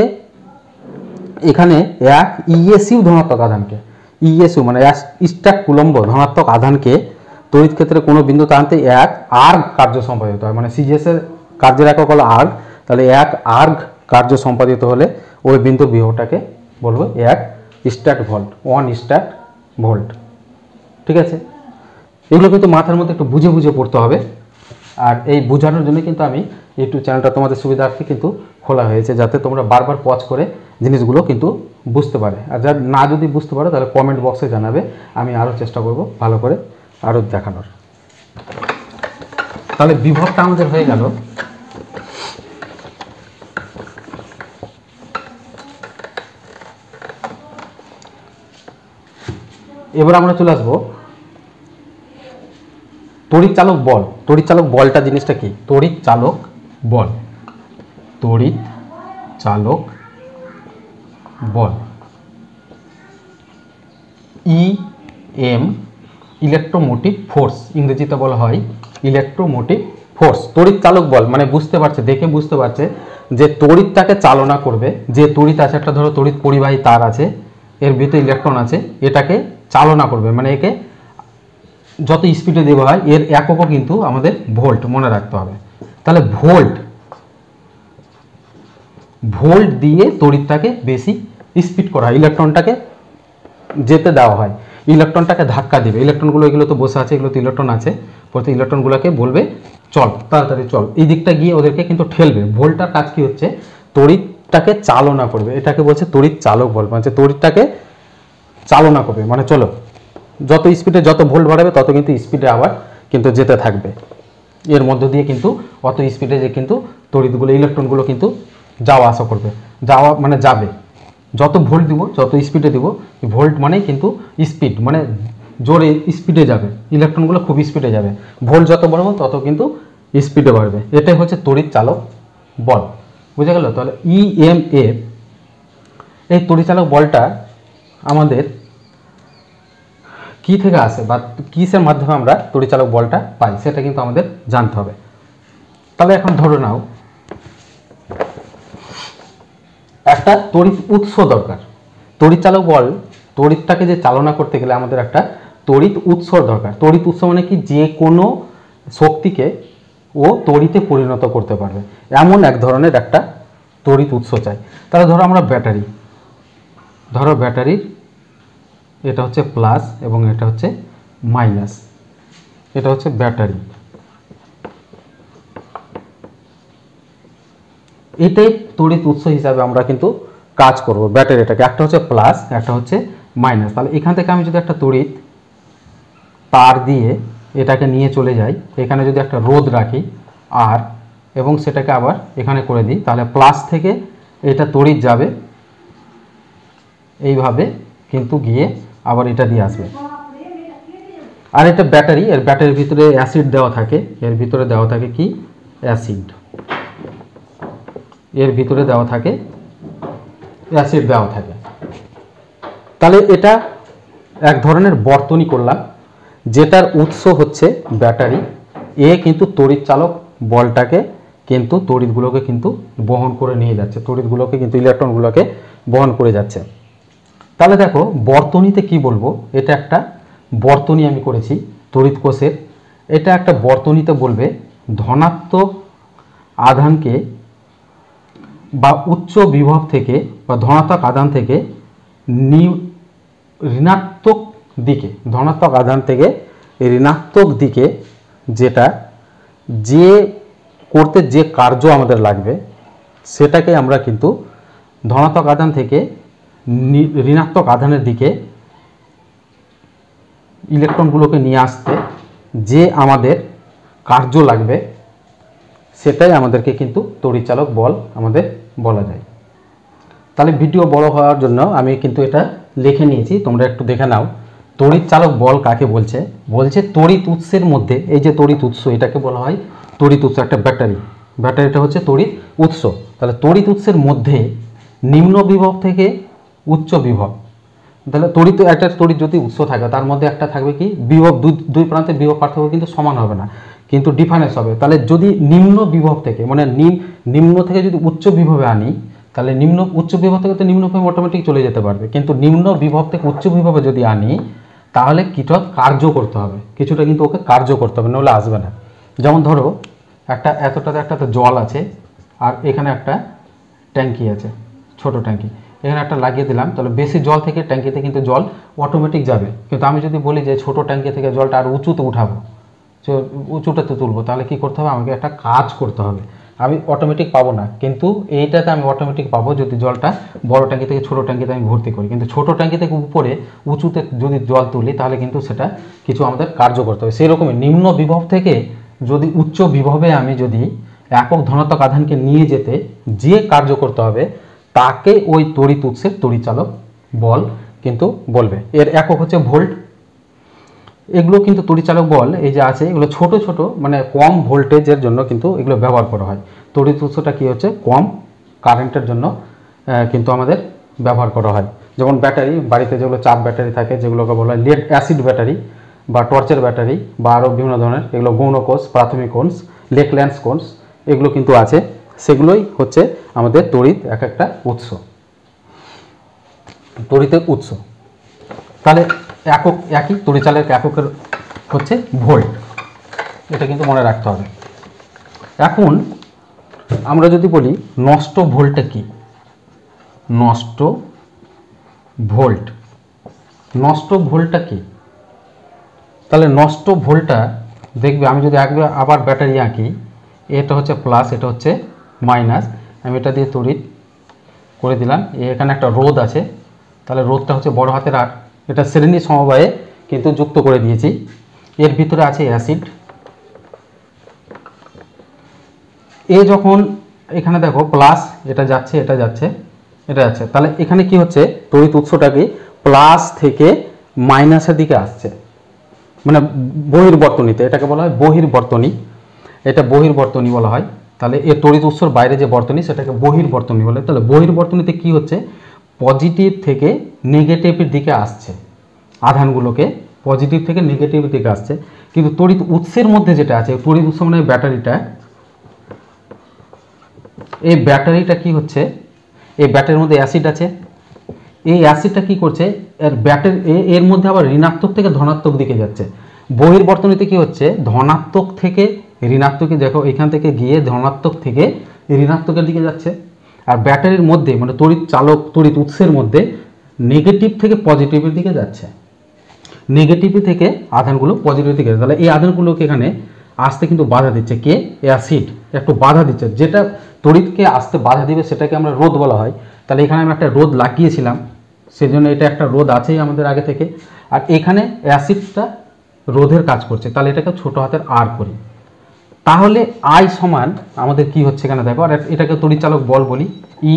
[SPEAKER 1] এখানে 1 ইএসইউ ধনাত্মক আধানকে, ইএসইউ মানে স্ট্যাট কুলম্ব ধনাত্মক আধানকে তড়িৎ ক্ষেত্রে কোনো বিন্দুতে আনতে 1 আর্গ কার্য সম্পাদিত হয়, মানে সিজিএস এর কার্যের একক হলো আর্গ, তাহলে 1 আর্গ কার্য সম্পাদিত হলে ওই বিন্দুর বিভবটাকে বলবো 1 স্ট্যাট ভোল্ট, 1 স্ট্যাট ভোল্ট। ঠিক আছে, এগুলো কিন্তু মাথার মধ্যে একটু বুঝে বুঝে পড়তে হবে। আর এই বোঝানোর জন্য কিন্তু আমি ইউটিউব চ্যানেলটা তোমাদের সুবিধার্থে কিন্তু খোলা হয়েছে, যাতে তোমরা বারবার পজ করে জিনিসগুলো কিন্তু বুঝতে পারে। আর যা না যদি বুঝতে পারো তাহলে কমেন্ট বক্সে জানাবে, আমি আরও চেষ্টা করব ভালো করে আরও দেখানোর। তাহলে বিভবটা আমাদের হয়ে গেল। এবার আমরা চলে আসবো তড়িৎ চালক বল। তড়িৎ চালক বলটা জিনিসটা কি? তড়িৎ চালক বল, তড়িৎ চালক বল, ইএম ইলেকট্রোমোটিভ ফোর্স, ইংরেজিতে বলা হয় ইলেকট্রোমোটিভ ফোর্স। তড়িৎ চালক বল মানে বুঝতে পারছে, দেখে বুঝতে পারছে যে তড়িৎটাকে চালনা করবে, যে তড়িৎ আছে, একটা ধরো তড়িৎ পরিবাহী তার আছে, এর ভিতরে ইলেকট্রন আছে, এটাকে চালনা করবে, মানে একে যত স্পিডে দেওয়া হয় এর এককও কিন্তু আমাদের ভোল্ট, মনে রাখতে হবে। তাহলে ভোল্ট দিয়ে তড়িৎটাকে বেশি স্পিড করা হয়, ইলেকট্রনটাকে যেতে দেওয়া হয়, ইলেকট্রনটাকে ধাক্কা দেবে, ইলেকট্রনগুলো এগুলো তো বসে আছে, এগুলো তো ইলেকট্রন আছে, প্রতি ইলেকট্রনগুলোকে বলবে চল তাড়াতাড়ি চল, এই দিকটা গিয়ে ওদেরকে কিন্তু ঠেলবে। ভোল্টটার কাজ কি হচ্ছে? তড়িৎটাকে চালনা করবে, এটাকে বলছে তড়িৎ চালক বল, মানে তড়িৎটাকে চালনা করবে, মানে চলো যত স্পিডে যত ভোল্ট বাড়াবে তত কিন্তু স্পিডে আবার কিন্তু যেতে থাকবে, এর মধ্য দিয়ে কিন্তু অত স্পিডে যে কিন্তু তড়িৎগুলো ইলেকট্রনগুলো কিন্তু যাওয়া আসা করবে, যাওয়া মানে যাবে, যত ভোল্ট দিব যত স্পিডে দিব, ভোল্ট মানে কিন্তু স্পিড, মানে জোরে স্পিডে যাবে, ইলেকট্রনগুলো খুব স্পিডে যাবে, ভোল্ট যত বাড়বে তত কিন্তু স্পিডে বাড়বে, এটাই হচ্ছে তড়িৎ চালক বল। বুঝা গেল? তাহলে ইএমএফ, এই তড়িৎ চালক বলটা আমাদের কি থেকে আসে বা কিসের মাধ্যমে আমরা তড়িৎ চালক বলটা পাই সেটা কিন্তু আমাদের জানতে হবে। তাহলে এখন ধরে নাও একটা তড়িৎ উৎস দরকার, তড়িৎ চালক বল, তড়িৎটাকে যে চালনা করতে গেলে আমাদের একটা তড়িৎ উৎস দরকার। তড়িৎ উৎস মানে কি? যে কোনো শক্তিকে ও তড়িতে পরিণত করতে পারবে এমন এক ধরনের একটা তড়িৎ উৎস চাই। তাহলে ধরো আমরা ব্যাটারি, ধরো ব্যাটারির এটা হচ্ছে প্লাস এবং এটা হচ্ছে মাইনাস, এটা হচ্ছে ব্যাটারি, এটাই তড়িৎ উৎস হিসাবে আমরা কিন্তু কাজ করব ব্যাটারিটাকে, একটা হচ্ছে প্লাস একটা হচ্ছে মাইনাস। তাহলে এখান থেকে আমি যদি একটা তড়িৎ তার দিয়ে এটাকে নিয়ে চলে যাই, এখানে যদি একটা রোধ রাখি আর এবং সেটাকে আবার এখানে করে দিই, তাহলে প্লাস থেকে এটা তড়িৎ যাবে এইভাবে কিন্তু গিয়ে আবার এটা দিয়ে আসবে। আর এটা ব্যাটারি, এর ব্যাটারির ভিতরে অ্যাসিড দেওয়া থাকে, এর ভিতরে দেওয়া থাকে কি? অ্যাসিড। এর ভিতরে দেওয়া থাকে অ্যাসিড দেওয়া থাকে। তাহলে এটা এক ধরনের বর্তনী করলাম, যেটার উৎস হচ্ছে ব্যাটারি। এ কিন্তু তড়িৎ চালক বলটাকে কিন্তু তড়িৎগুলোকে কিন্তু বহন করে নিয়ে যাচ্ছে, তড়িৎগুলোকে কিন্তু ইলেকট্রনগুলোকে বহন করে যাচ্ছে। তাহলে দেখো বর্তনীতে কি বলবো, এটা একটা বর্তনী আমি করেছি তড়িৎ কোষের। এটা একটা বর্তনীতে বলবে ধনাত্মক আধানকে বা উচ্চ বিভব থেকে বা ধনাত্মক আধান থেকে ঋণাত্মক দিকে, ধনাত্মক আধান থেকে ঋণাত্মক দিকে যেটা যে করতে যে কার্য আমাদের লাগবে সেটাকে আমরা কিন্তু ধনাত্মক আধান থেকে ঋণাত্মক আধানের দিকে ইলেকট্রনগুলোকে নিয়ে আসতে যে আমাদের কার্য লাগবে সেটাই আমাদেরকে কিন্তু তড়িৎচালক বল আমাদের বলা যায়। তাহলে ভিডিও বড় হওয়ার জন্য আমি কিন্তু এটা লিখে নিয়েছি, তোমরা একটু দেখে নাও। তড়িৎচালক বল কাকে বলছে, বলছে তড়িৎ উৎসের মধ্যে, এই যে তড়িৎ উৎস এটাকে বলা হয় তড়িৎ উৎস, একটা ব্যাটারি, ব্যাটারিটা হচ্ছে তড়িৎ উৎস। তাহলে তড়িৎ উৎসের মধ্যে নিম্ন বিভব থেকে উচ্চ বিভব, তাহলে তড়িৎ একটা তড়িৎ যদি উৎস থাকে তার মধ্যে একটা থাকবে কি বিভব, দুই প্রান্তের বিভব পার্থক্য কিন্তু সমান হবে না, কিন্তু ডিফারেন্স হবে। তাহলে যদি নিম্ন বিভব থেকে মানে নিম্ন থেকে যদি উচ্চ বিভবে আনি, তাহলে উচ্চ বিভব থেকে তো নিম্ন বিভব অটোমেটিক চলে যেতে পারবে, কিন্তু নিম্ন বিভব থেকে উচ্চ বিভবে যদি আনি তাহলে কিছুটা কার্য করতে হবে, কিছুটা কিন্তু ওকে কার্য করতে হবে, নাহলে আসবে না। যেমন ধরো একটা এতটাতে একটা তো জল আছে আর এখানে একটা ট্যাঙ্কি আছে, ছোট ট্যাঙ্কি, এখানে একটা লাগিয়ে দিলাম, তাহলে বেশি জল থেকে ট্যাঙ্কিতে কিন্তু জল অটোমেটিক যাবে। কিন্তু আমি যদি বলি যে ছোট ট্যাঙ্কি থেকে জলটা আর উঁচুতে উঠাবো, উঁচুটাতে তুলবো, তাহলে কি করতে হবে, আমাকে একটা কাজ করতে হবে, আমি অটোমেটিক পাবো না। কিন্তু এইটাতে আমি অটোমেটিক পাবো যদি জলটা বড় ট্যাঙ্কি থেকে ছোট ট্যাঙ্কিতে আমি ভর্তি করি। কিন্তু ছোট ট্যাঙ্কি থেকে উপরে উঁচুতে যদি জল তুলি তাহলে কিন্তু সেটা কিছু আমাদের কার্য করতে হবে। সেই রকমই নিম্ন বিভব থেকে যদি উচ্চ বিভবে আমি যদি একক ধনাত্মক আধানকে নিয়ে যেতে যে কার্য করতে হবে তাকে ওই তড়িৎ উৎসের তড়িৎচালক বল কিন্তু বলবে। এর একক হচ্ছে ভোল্ট। এগুলো কিন্তু তড়িৎচালক বল এই যে আছে এগুলো ছোট ছোট মানে কম ভোল্টেজের জন্য কিন্তু এগুলো ব্যবহার করা হয়। তড়িৎ উৎসটা কি হচ্ছে কম কারেন্টের জন্য কিন্তু আমাদের ব্যবহার করা হয়। যেমন ব্যাটারি, বাড়িতে যেগুলো চাপ ব্যাটারি থাকে যেগুলোকে বলা হয় লেড অ্যাসিড ব্যাটারি বা টর্চের ব্যাটারি বা আরও বিভিন্ন ধরনের, এগুলো গৌণ কোষ, প্রাথমিক কোষ, লেকল্যান্ডস কোষ এগুলো কিন্তু আছে, সেগুলোই হচ্ছে আমাদের তড়িৎ এক একটা উৎস, তড়িতের উৎস। তাহলে একক একই তড়িৎচালক এককের হচ্ছে ভোল্ট, এটা কিন্তু মনে রাখতে হবে। এখন আমরা যদি বলি নষ্ট ভোল্টটা কি, নষ্ট ভোল্ট, নষ্ট ভোল্টটা কি, তাহলে নষ্ট ভোল্টটা দেখবে আমি যদি আবার ব্যাটারি আঁকি, এটা হচ্ছে প্লাস এটা হচ্ছে মাইনাস, আমি এটা দিয়ে তড়িৎ করে দিলাম, এখানে একটা রোধ আছে, তাহলে রোধটা হচ্ছে বড় হাতের আর, এটা শ্রেণী সমবায়ে কিন্তু যুক্ত করে দিয়েছি। এর ভিতরে আছে অ্যাসিড। এ যখন এখানে দেখো প্লাস এটা যাচ্ছে এটা যাচ্ছে এটা যাচ্ছে, তাহলে এখানে কি হচ্ছে তড়িৎ উৎসটাকে প্লাস থেকে মাইনাসের দিকে আসছে, মানে বহির্বর্তনীতে, এটাকে বলা হয় বহির্বর্তনী, এটা বহির্বর্তনী বলা হয়। তাহলে এর তড়িৎ উৎসর বাইরে যে বর্তনী সেটাকে বহির্বর্তনী বলে। তাহলে বহির্বর্তনীতে কি হচ্ছে পজিটিভ থেকে নেগেটিভের দিকে আসছে, আধানগুলোকে পজিটিভ থেকে নেগেটিভের দিকে আসছে। কিন্তু তড়িৎ উৎসের মধ্যে যেটা আছে তড়িৎ উৎস মানে ব্যাটারিটা, এই ব্যাটারিটা কি হচ্ছে, এই ব্যাটারির মধ্যে অ্যাসিড আছে, এই অ্যাসিডটা কি করছে এর মধ্যে আবার ঋণাত্মক থেকে ধনাত্মক দিকে যাচ্ছে। বহির্বর্তনীতে কি হচ্ছে ধনাত্মক থেকে ঋণাত্মকে, দেখো এখান থেকে গিয়ে ধনাত্মক থেকে ঋণাত্মকের দিকে যাচ্ছে। আর ব্যাটারির মধ্যে মানে তড়িৎ উৎসের মধ্যে নেগেটিভ থেকে পজিটিভের দিকে যাচ্ছে, নেগেটিভ থেকে আধানগুলো পজিটিভের দিকে। তাহলে এই আধানগুলোকে এখানে আসতে কিন্তু বাধা দিচ্ছে কে, অ্যাসিড একটু বাধা দিচ্ছে, যেটা তড়িৎকে আসতে বাধা দিবে সেটাকে আমরা রোধ বলা হয়। তাহলে এখানে আমি একটা রোধ লাগিয়েছিলাম, সেজন্য এটা একটা রোধ আছেই আমাদের আগে থেকে। আর এখানে অ্যাসিডটা রোধের কাজ করছে, তাহলে এটাকে ছোট হাতের আর করি। তাহলে আই সমান আমাদের কি হচ্ছে এখানে দেখো, আর এটাকে তড়িৎচালক বল বলি ই।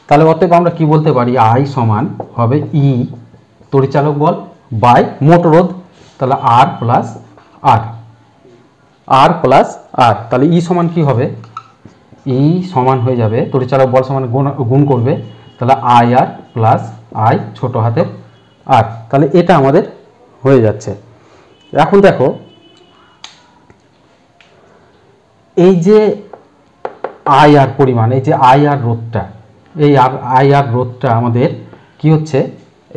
[SPEAKER 1] তাহলে অতএব আমরা কি বলতে পারি আই সমান হবে ই তড়িৎচালক বল বাই মোট রোধ, তাহলে আর প্লাস আর, আর প্লাস আর, তাহলে ই সমান কি হবে ই সমান হয়ে যাবে তড়িৎচালক বল সমান গুণ করবে, তাহলে আই আর প্লাস আই ছোট হাতের আর, তাহলে এটা আমাদের হয়ে যাচ্ছে। এখন দেখো এই যে আই আর পরিমাণ, এই যে আই আর রোধটা, এই আই আর রোধটা আমাদের কি হচ্ছে,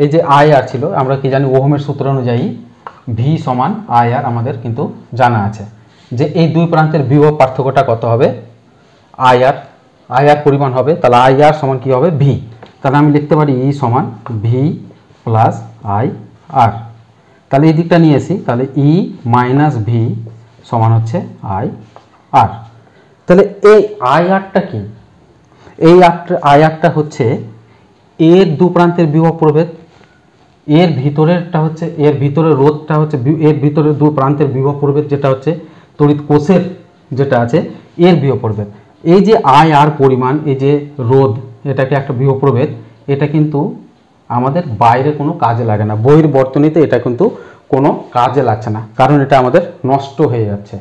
[SPEAKER 1] এই যে আই আর ছিল আমরা কি জানি ওহমের সূত্র অনুযায়ী ভি সমান আই আর আমাদের কিন্তু জানা আছে যে এই দুই প্রান্তের বিভব পার্থক্যটা কত হবে, আই আর পরিমাণ হবে, তাহলে আই আর সমান কি হবে ভি, তাহলে আমি লিখতে পারি ই সমান ভি প্লাস আই আর, তাহলে এই দিকটা নিয়ে এসি, তাহলে ই মাইনাস ভি সমান হচ্ছে আই আর। তাহলে এই আই আরটা কি, এই আই আরটা হচ্ছে এর দু প্রান্তের বিভব প্রভেদ, এর ভিতরেরটা হচ্ছে এর ভিতরের রোধটা হচ্ছে এর ভিতরের দু প্রান্তের বিভব প্রভেদ যেটা হচ্ছে তড়িৎ কোষের যেটা আছে এর বিভব প্রভেদ। এই যে আই আর পরিমাণ, এই যে রোধ, এটাকে একটা বিভব প্রভেদ, এটা কিন্তু আমাদের বাইরে কোনো কাজে লাগে না, বহির বর্তনীতে এটা কিন্তু কোনো কাজে লাগছে না, কারণ এটা আমাদের নষ্ট হয়ে যাচ্ছে।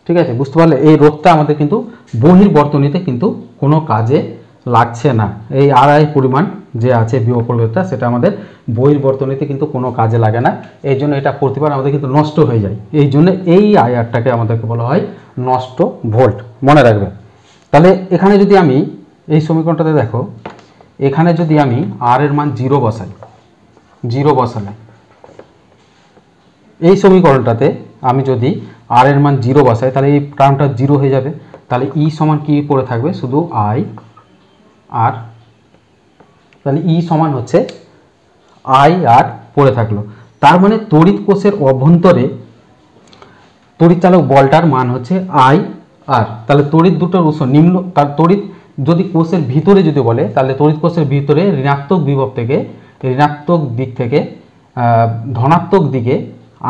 [SPEAKER 1] ঠিক আছে, বুঝতে পারলে? এই রোধটা আমাদের কিন্তু বহির বর্তনীতে কিন্তু কোনো কাজে লাগছে না, এই আর আই পরিমাণ যে আছে বিভব প্রভেদটা সেটা আমাদের বহির বর্তনীতে কিন্তু কোনো কাজে লাগে না, এই জন্য এটা প্রতিবার আমাদের কিন্তু নষ্ট হয়ে যায়, এই জন্য এই আই আরটাকে আমাদেরকে বলা হয় নষ্ট ভোল্ট, মনে রাখবে। তাহলে এখানে যদি আমি এই সমীকরণটাতে দেখো, এখানে যদি আমি আর এর মান 0 বসাই, 0 বসালে এই সমীকরণটাতে আমি যদি আর এর মান 0 বসাই তাহলে এই টার্মটা 0 হয়ে যাবে, তাহলে ই সমান কি পড়ে থাকবে শুধু আই আর, তাহলে ই সমান হচ্ছে আই আর পড়ে থাকলো, তার মানে তড়িৎ কোষের অভ্যন্তরে তড়িৎচালক বলটার মান হচ্ছে আই আর, তাহলে তড়িৎ দুটোর উৎস নিম্ন, তার তড়িৎ যদি কোষের ভিতরে যদি বলে তাহলে তড়িৎ কোষের ভিতরে ঋণাত্মক বিভব থেকে ঋণাত্মক দিক থেকে ধনাত্মক দিকে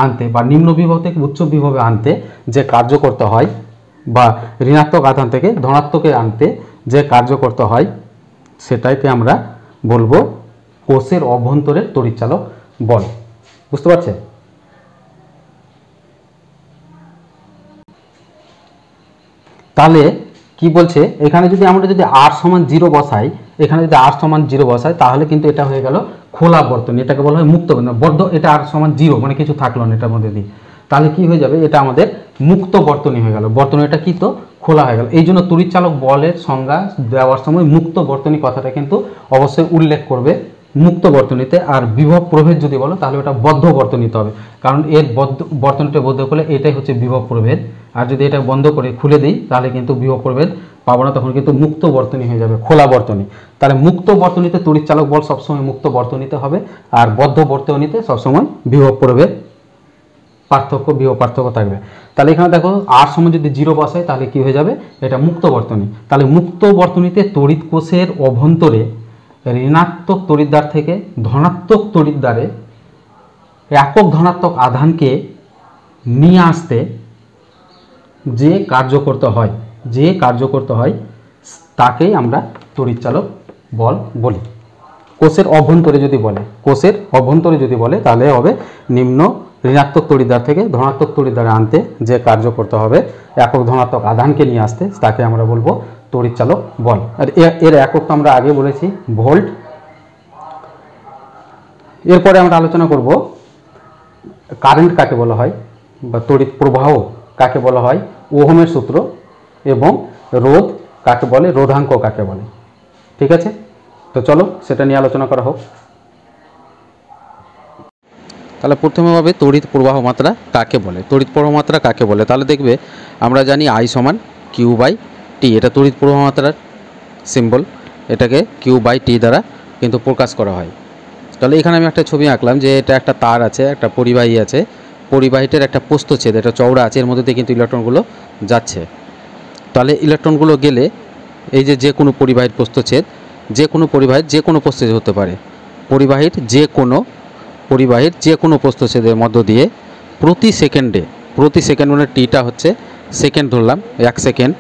[SPEAKER 1] আনতে বা নিম্ন বিভব থেকে উচ্চ বিভবে আনতে যে কার্য করতে হয়, বা ঋণাত্মক আধান থেকে ধনাত্মকে আনতে যে কার্য করতে হয়, সেটাইকে আমরা বলবো কোষের অভ্যন্তরের তড়িৎচালক বল। বুঝতে পারছে? তাহলে কি বলছে এখানে, যদি আমরা যদি আর সমান 0 বসাই, এখানে যদি আর সমান 0 বসাই তাহলে কিন্তু এটা হয়ে গেল খোলা বর্তনী, এটাকে বলা হয় মুক্ত বদ্ধ, এটা আর সমান 0 মানে কিছু থাকলো না এটার মধ্যে দিয়ে, তাহলে কি হয়ে যাবে, এটা আমাদের মুক্ত বর্তনী হয়ে গেল, বর্তনীটা কি তো খোলা হয়ে গেল। এই জন্য তড়িৎচালক বলের সংজ্ঞা দেওয়ার সময় মুক্ত বর্তনী কথাটা কিন্তু অবশ্যই উল্লেখ করবে মুক্ত বর্তনীতে, আর বিভব প্রভেদ যদি বলো তাহলে ওটা বদ্ধ বর্তনীতে হবে, কারণ এর বর্তনীটা বদ্ধ করলে এটাই হচ্ছে বিভব প্রভেদ, আর যদি এটা বন্ধ করে খুলে দিই তাহলে কিন্তু বিভব প্রভেদ পাবো না, তখন কিন্তু মুক্ত বর্তনী হয়ে যাবে, খোলা বর্তনী। তাহলে মুক্ত বর্তনীতে তড়িৎচালক বল সবসময় মুক্ত বর্তনীতে হবে, আর বদ্ধ বর্তনীতে সবসময় বিভব প্রভেদ বিভব পার্থক্য থাকবে। তাহলে এখানে দেখো আর সময় যদি 0 বসায় তাহলে কি হয়ে যাবে, এটা মুক্ত বর্তনী। তাহলে মুক্ত বর্তনীতে তড়িৎ কোষের অভ্যন্তরে ঋণাত্মক তড়িৎদ্বার থেকে ধনাত্মক তড়িৎদ্বারে একক ধনাত্মক আধানকে নিয়ে আসতে যে কার্য করতে হয় তাকেই আমরা তড়িৎচালক বল বলি। কোষের অভ্যন্তরে যদি বলে তাহলে হবে নিম্ন ঋণাত্মক তড়িৎদ্বার থেকে ধনাত্মক তড়িৎদ্বারে আনতে যে কার্য করতে হবে, একক ধনাত্মক আধানকে নিয়ে আসতে, তাকে আমরা বলবো তড়িৎচালক বল। আর এর একক আমরা আগে বলেছি ভোল্ট। এরপরে আমরা আলোচনা করব কারেন্ট কাকে বলা হয় বা তড়িৎ প্রবাহ কাকে বলা হয়, ওহমের সূত্র, এবং রোধ কাকে বলে, রোধাঙ্ক কাকে বলে। ঠিক আছে, তো চলো সেটা নিয়ে আলোচনা করা হোক। তাহলে প্রথমে হবে তড়িৎ প্রবাহ মাত্রা কাকে বলে। তড়িৎ প্রবাহ মাত্রা কাকে বলে, তাহলে দেখবে আমরা জানি আই সমান কিউ বাই টি, এটা তড়িৎ প্রবাহ মাত্রার সিম্বল, এটাকে কিউ বাই টি দ্বারা কিন্তু প্রকাশ করা হয়। তাহলে এখানে আমি একটা ছবি আঁকলাম যে এটা একটা তার আছে, একটা পরিবাহী আছে, পরিবাহীটার একটা প্রস্থচ্ছেদ, এটা চওড়া আছে, এর মধ্যে দিয়ে কিন্তু ইলেকট্রনগুলো যাচ্ছে। তাহলে ইলেকট্রনগুলো গেলে এই যে কোনো পরিবাহীর প্রস্থচ্ছেদ, যে কোনো পরিবাহীর যে কোনো প্রস্থচ্ছেদ হতে পারে, পরিবাহীর যে কোনো প্রস্থচ্ছেদের মধ্য দিয়ে প্রতি সেকেন্ড মানে টিটা হচ্ছে সেকেন্ড ধরলাম 1 সেকেন্ড,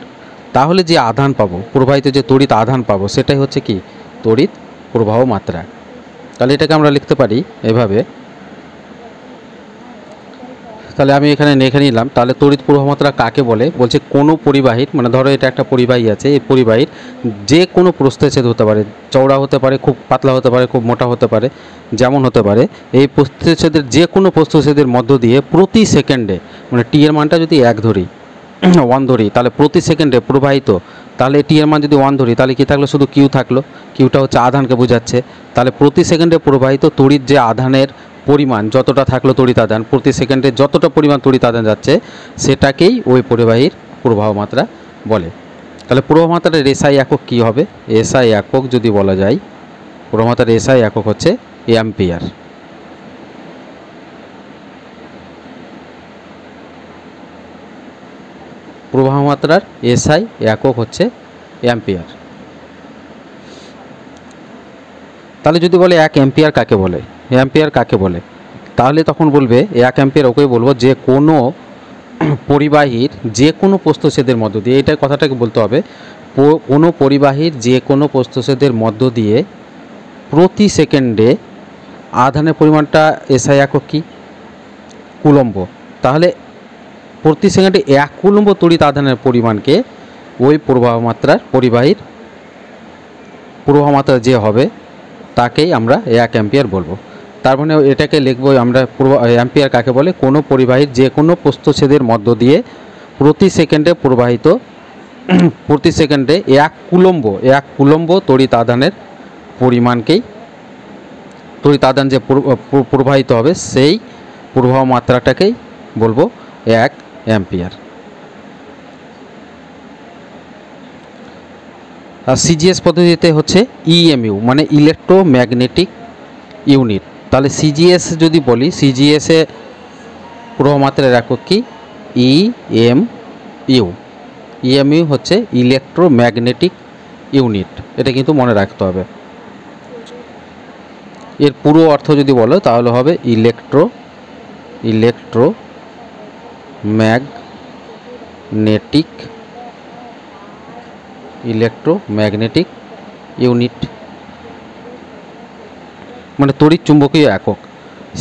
[SPEAKER 1] তাহলে যে আধান পাবো, প্রবাহিত যে তড়িৎ আধান পাবো, সেটাই হচ্ছে কি তড়িৎ প্রবাহ মাত্রা। তাহলে এটাকে আমরা লিখতে পারি এভাবে, তাহলে আমি এখানে লিখে নিলাম। তাহলে তড়িৎ প্রবাহমাত্রা কাকে বলে? বলছে কোনো পরিবাহীর, মানে ধরো এটা একটা পরিবাহী আছে, এই পরিবাহীর যে কোনো প্রস্থচ্ছেদ হতে পারে, চওড়া হতে পারে, খুব পাতলা হতে পারে, খুব মোটা হতে পারে, যেমন হতে পারে, এই প্রস্থচ্ছেদের যে কোনো প্রস্থচ্ছেদের মধ্য দিয়ে প্রতি সেকেন্ডে, মানে টি এর মানটা যদি 1 ধরি 1 ধরি, তাহলে প্রতি সেকেন্ডে প্রবাহিত, তাহলে টি এর মান যদি 1 ধরি তাহলে কি থাকলো? শুধু কিউ থাকলো। কিউটা হচ্ছে আধানকে বোঝাচ্ছে। তাহলে প্রতি সেকেন্ডে প্রবাহিত তড়িৎ যে আধানের পরিমাণ যতটা থাকলো তড়িৎ আধান, প্রতি সেকেন্ডে যতটা পরিমাণ তড়িৎ আধান যাচ্ছে সেটাকেই ওই পরিবাহীর প্রবাহ মাত্রা বলে। তাহলে প্রবাহ মাত্রার এসআই একক কী হবে? এসআই একক যদি বলা যায়, প্রবাহ মাত্রার এসআই একক হচ্ছে অ্যাম্পিয়ার। প্রবাহ মাত্রার এসআই একক হচ্ছে অ্যাম্পিয়ার। তাহলে যদি বলে 1 অ্যাম্পিয়ার কাকে বলে, অ্যাম্পিয়ার কাকে বলে, তাহলে তখন বলবে 1 অ্যাম্পিয়ার ওকে বলবো যে কোনো পরিবাহীর যে কোনো প্রস্থচ্ছেদের মধ্য দিয়ে, এইটার কথাটাকে বলতে হবে, কোনো পরিবাহীর যে কোনো প্রস্থচ্ছেদের মধ্য দিয়ে প্রতি সেকেন্ডে আধানের পরিমাণটা এসআই একক কি? কুলম্ব। তাহলে প্রতি সেকেন্ডে 1 কুলম্ব তড়িৎ আধানের পরিমাণকে ওই প্রবাহ মাত্রার পরিবাহীর প্রবাহ মাত্রা যে হবে তাকেই আমরা 1 অ্যাম্পিয়ার বলবো। তার মানে এটাকে লিখবো আমরা, অ্যাম্পিয়ার কাকে বলে? কোনো পরিবাহীর যে কোনো প্রস্থচ্ছেদের মধ্য দিয়ে প্রতি সেকেন্ডে প্রবাহিত, প্রতি সেকেন্ডে 1 কুলম্ব তড়িৎ আধানের পরিমাণকেই, তড়িৎ আধান যে প্রবাহিত হবে সেই প্রবাহ মাত্রাটাকেই বলবো 1 অ্যাম্পিয়ার। আর সিজিএস পদ্ধতিতে হচ্ছে ইএমইউ, মানে ইলেকট্রোম্যাগনেটিক ইউনিট। তাহলে সিজিএস যদি বলি, সিজিএসে প্রবাহ মাত্রার একক কি? ইএমইউ। ইএমইউ হচ্ছে ইলেকট্রোম্যাগনেটিক ইউনিট, এটা কিন্তু মনে রাখতে হবে। এর পুরো অর্থ যদি বলো তাহলে হবে ইলেকট্রোম্যাগনেটিক ইউনিট, মানে তড়িৎ চুম্বকীয় একক।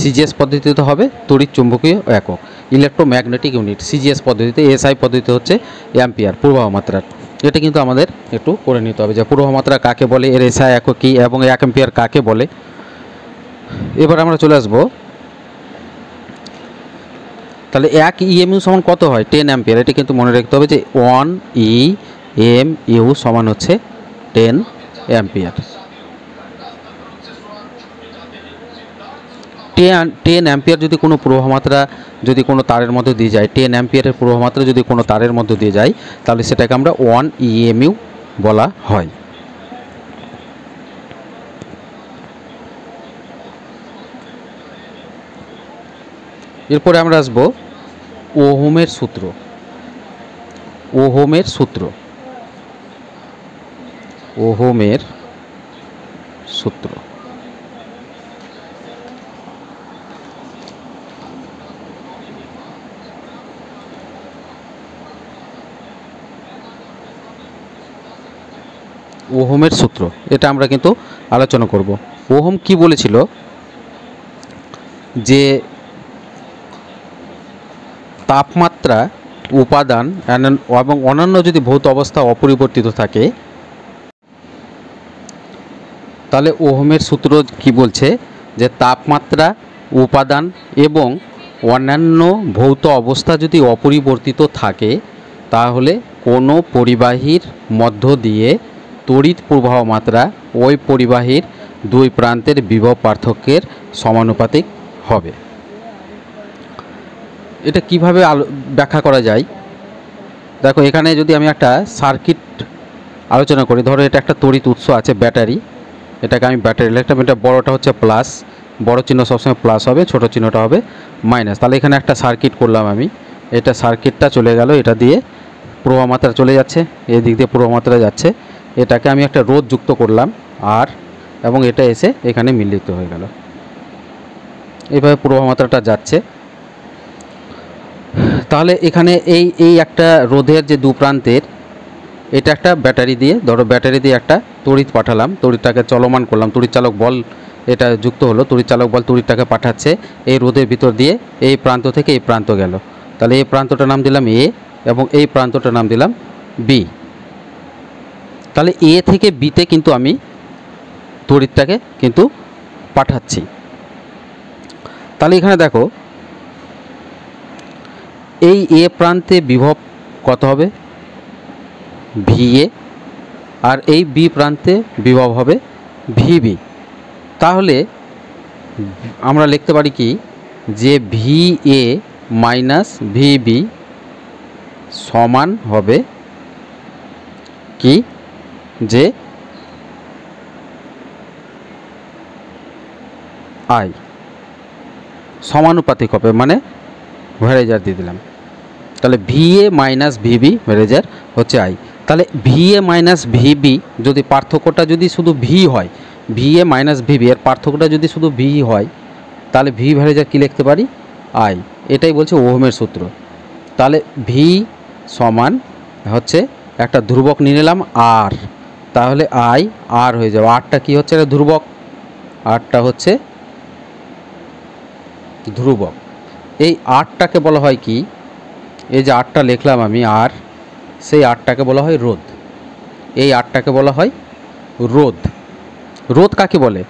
[SPEAKER 1] সিজিএস পদ্ধতিতে হবে তড়িৎ চুম্বকীয় একক, ইলেকট্রোম্যাগনেটিক ইউনিট। সিজিএস পদ্ধতিতে, এসআই পদ্ধতিতে হচ্ছে অ্যাম্পিয়ার প্রবাহ মাত্রার। এটা কিন্তু আমাদের একটু করে নিতে হবে যে প্রবাহ মাত্রা কাকে বলে, এর এসআই একক কী এবং 1 অ্যাম্পিয়ার কাকে বলে। এবার আমরা চলে আসব, তাহলে 1 ইএমইউ সমান কত হয়? 10 অ্যাম্পিয়ার। এটা কিন্তু মনে রাখতে হবে যে 1 ইএমইউ সমান হচ্ছে 10 অ্যাম্পিয়ার। 10 অ্যাম্পিয়ার যদি কোনো প্রবাহ মাত্রা যদি কোনো তারের মধ্যে দিয়ে যায়, 10 অ্যাম্পিয়ারের প্রবাহ মাত্রা যদি কোনো তারের মধ্যে দিয়ে যায়, তাহলে সেটাকে আমরা 1 ইএমইউ বলা হয়। এরপরে আমরা আসব ওহমের সূত্র। ওহমের সূত্র ওহমের সূত্র ওহমের সূত্র, এটা আমরা কিন্তু আলোচনা করব। ওহম কি বলেছিল? যে তাপমাত্রা, উপাদান এবং অন্যান্য যদি ভৌত অবস্থা অপরিবর্তিত থাকে, তাহলে ওহমের সূত্র কি বলছে? যে তাপমাত্রা, উপাদান এবং অন্যান্য ভৌত অবস্থা যদি অপরিবর্তিত থাকে, তাহলে কোনো পরিবাহীর মধ্য দিয়ে তড়িৎ প্রবাহ মাত্রা ওই পরিবাহীর 2 প্রান্তের বিভব পার্থক্যের সমানুপাতিক হবে। এটা কিভাবে ব্যাখ্যা করা যায়? দেখো, এখানে যদি আমি একটা সার্কিট আলোচনা করি, ধরো এটা একটা তড়িৎ উৎস আছে, ব্যাটারি, এটাকে আমি ব্যাটারি লিখলাম। এটা বড়টা হচ্ছে প্লাস, বড় চিহ্ন সবসময় প্লাস হবে, ছোট চিহ্নটা হবে মাইনাস। তাহলে এখানে একটা সার্কিট করলাম আমি, এটা সার্কিটটা চলে গেল, এটা দিয়ে প্রবাহ মাত্রা চলে যাচ্ছে, এই দিক দিয়ে প্রবাহ মাত্রা যাচ্ছে। এটাকে আমি একটা রোধ যুক্ত করলাম আর, এবং এটা এসে এখানে মিলিত হয়ে গেল। এইভাবে প্রবাহ মাত্রাটা যাচ্ছে। তাহলে এখানে এই একটা রোধের যে 2 প্রান্তের, এটা একটা ব্যাটারি দিয়ে, ধরো ব্যাটারি দিয়ে একটা তড়িৎ পাঠালাম, তড়িৎটাকে চলমান করলাম, তড়িৎ চালক বল এটা যুক্ত হলো, তড়িৎ চালক বল তড়িৎটাকে পাঠাচ্ছে এই রোধের ভিতর দিয়ে এই প্রান্ত থেকে এই প্রান্ত গেল। তাহলে এই প্রান্তটার নাম দিলাম এ এবং এই প্রান্তটার নাম দিলাম বি। তাহলে এ থেকে বিতে কিন্তু আমি তড়িৎটাকে কিন্তু পাঠাচ্ছি। তাহলে এখানে দেখো এই এ প্রান্তে বিভব কত হবে VA, আর এই বি প্রান্তে বিভব হবে VB। তাহলে আমরা লিখতে পারি কি যে VA মাইনাস VB সমান হবে কি যে I সমানুপাতিক হবে, মানে ভ্যারেজার দিয়ে দিলাম। তাহলে VA মাইনাস VB ভ্যারেজার হচ্ছে I। তাহলে VA মাইনাস VB যদি পার্থক্যটা যদি শুধু V হয়, VA মাইনাস VB এর পার্থক্যটা যদি শুধু V হয়, তাহলে V ভ্যারেজার কী লিখতে পারি I। এটাই বলছে ওহমের সূত্র। তাহলে V সমান হচ্ছে একটা ধ্রুবক নিয়ে নিলাম R, তাহলে I R হয়ে যাবে। Rটা কী হচ্ছে, এটা ধ্রুবক, Rটা হচ্ছে ধ্রুবক। এই Rটাকে বলা হয় কি, এই যে Rটা লিখলাম আমি R, সেই Rটাকে বলা হয় রোধ। এই Rটাকে বলা হয় রোধ। রোধ কাকে বলে?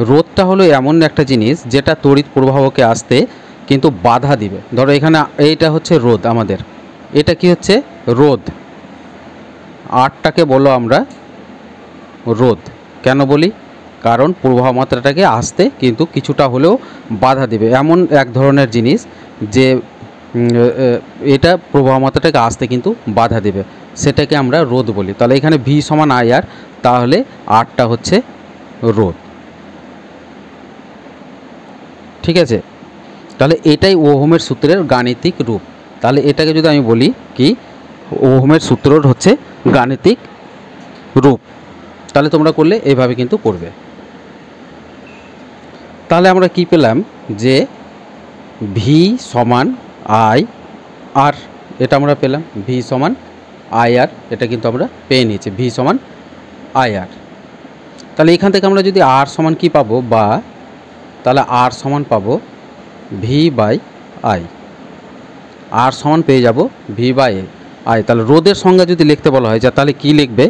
[SPEAKER 1] রোধটা হলো এমন একটা জিনিস যেটা তড়িৎ প্রবাহকে আসতে কিন্তু বাধা দিবে। ধরো এখানে এইটা হচ্ছে রোধ আমাদের, এটা কি হচ্ছে রোধ। Rটাকে বলো আমরা রোধ। কেন বলি? কারণ প্রবাহ মাত্রাটাকে আসতে কিন্তু কিছুটা হলেও বাধা দেবে, এমন এক ধরনের জিনিস যে এটা প্রবাহ মাত্রাটাকে আসতে কিন্তু বাধা দেবে, সেটাকে আমরা রোধ বলি। তাহলে এখানে V সমান IR, তাহলে Rটা হচ্ছে রোধ। ঠিক আছে, তাহলে এটাই ওহমের সূত্রের গাণিতিক রূপ। তাহলে এটাকে যদি আমি বলি কি ওহমের সূত্রর হচ্ছে গাণিতিক রূপ, তাহলে তোমরা করলে এইভাবে কিন্তু করবে। তাহলে আমরা কি পেলাম যে V সমান IR, এটা আমরা পেলাম। V সমান IR, এটা কিন্তু আমরা পেয়ে নিয়েছি, V সমান IR। তাহলে এখান থেকে আমরা যদি R সমান কি পাবো, বা তাহলে R সমান পাবো V/I। R সমান পেয়ে যাব V/I। তাহলে রোধের সংজ্ঞা যদি লিখতে বলা হয়, যা তাহলে কি লিখবে?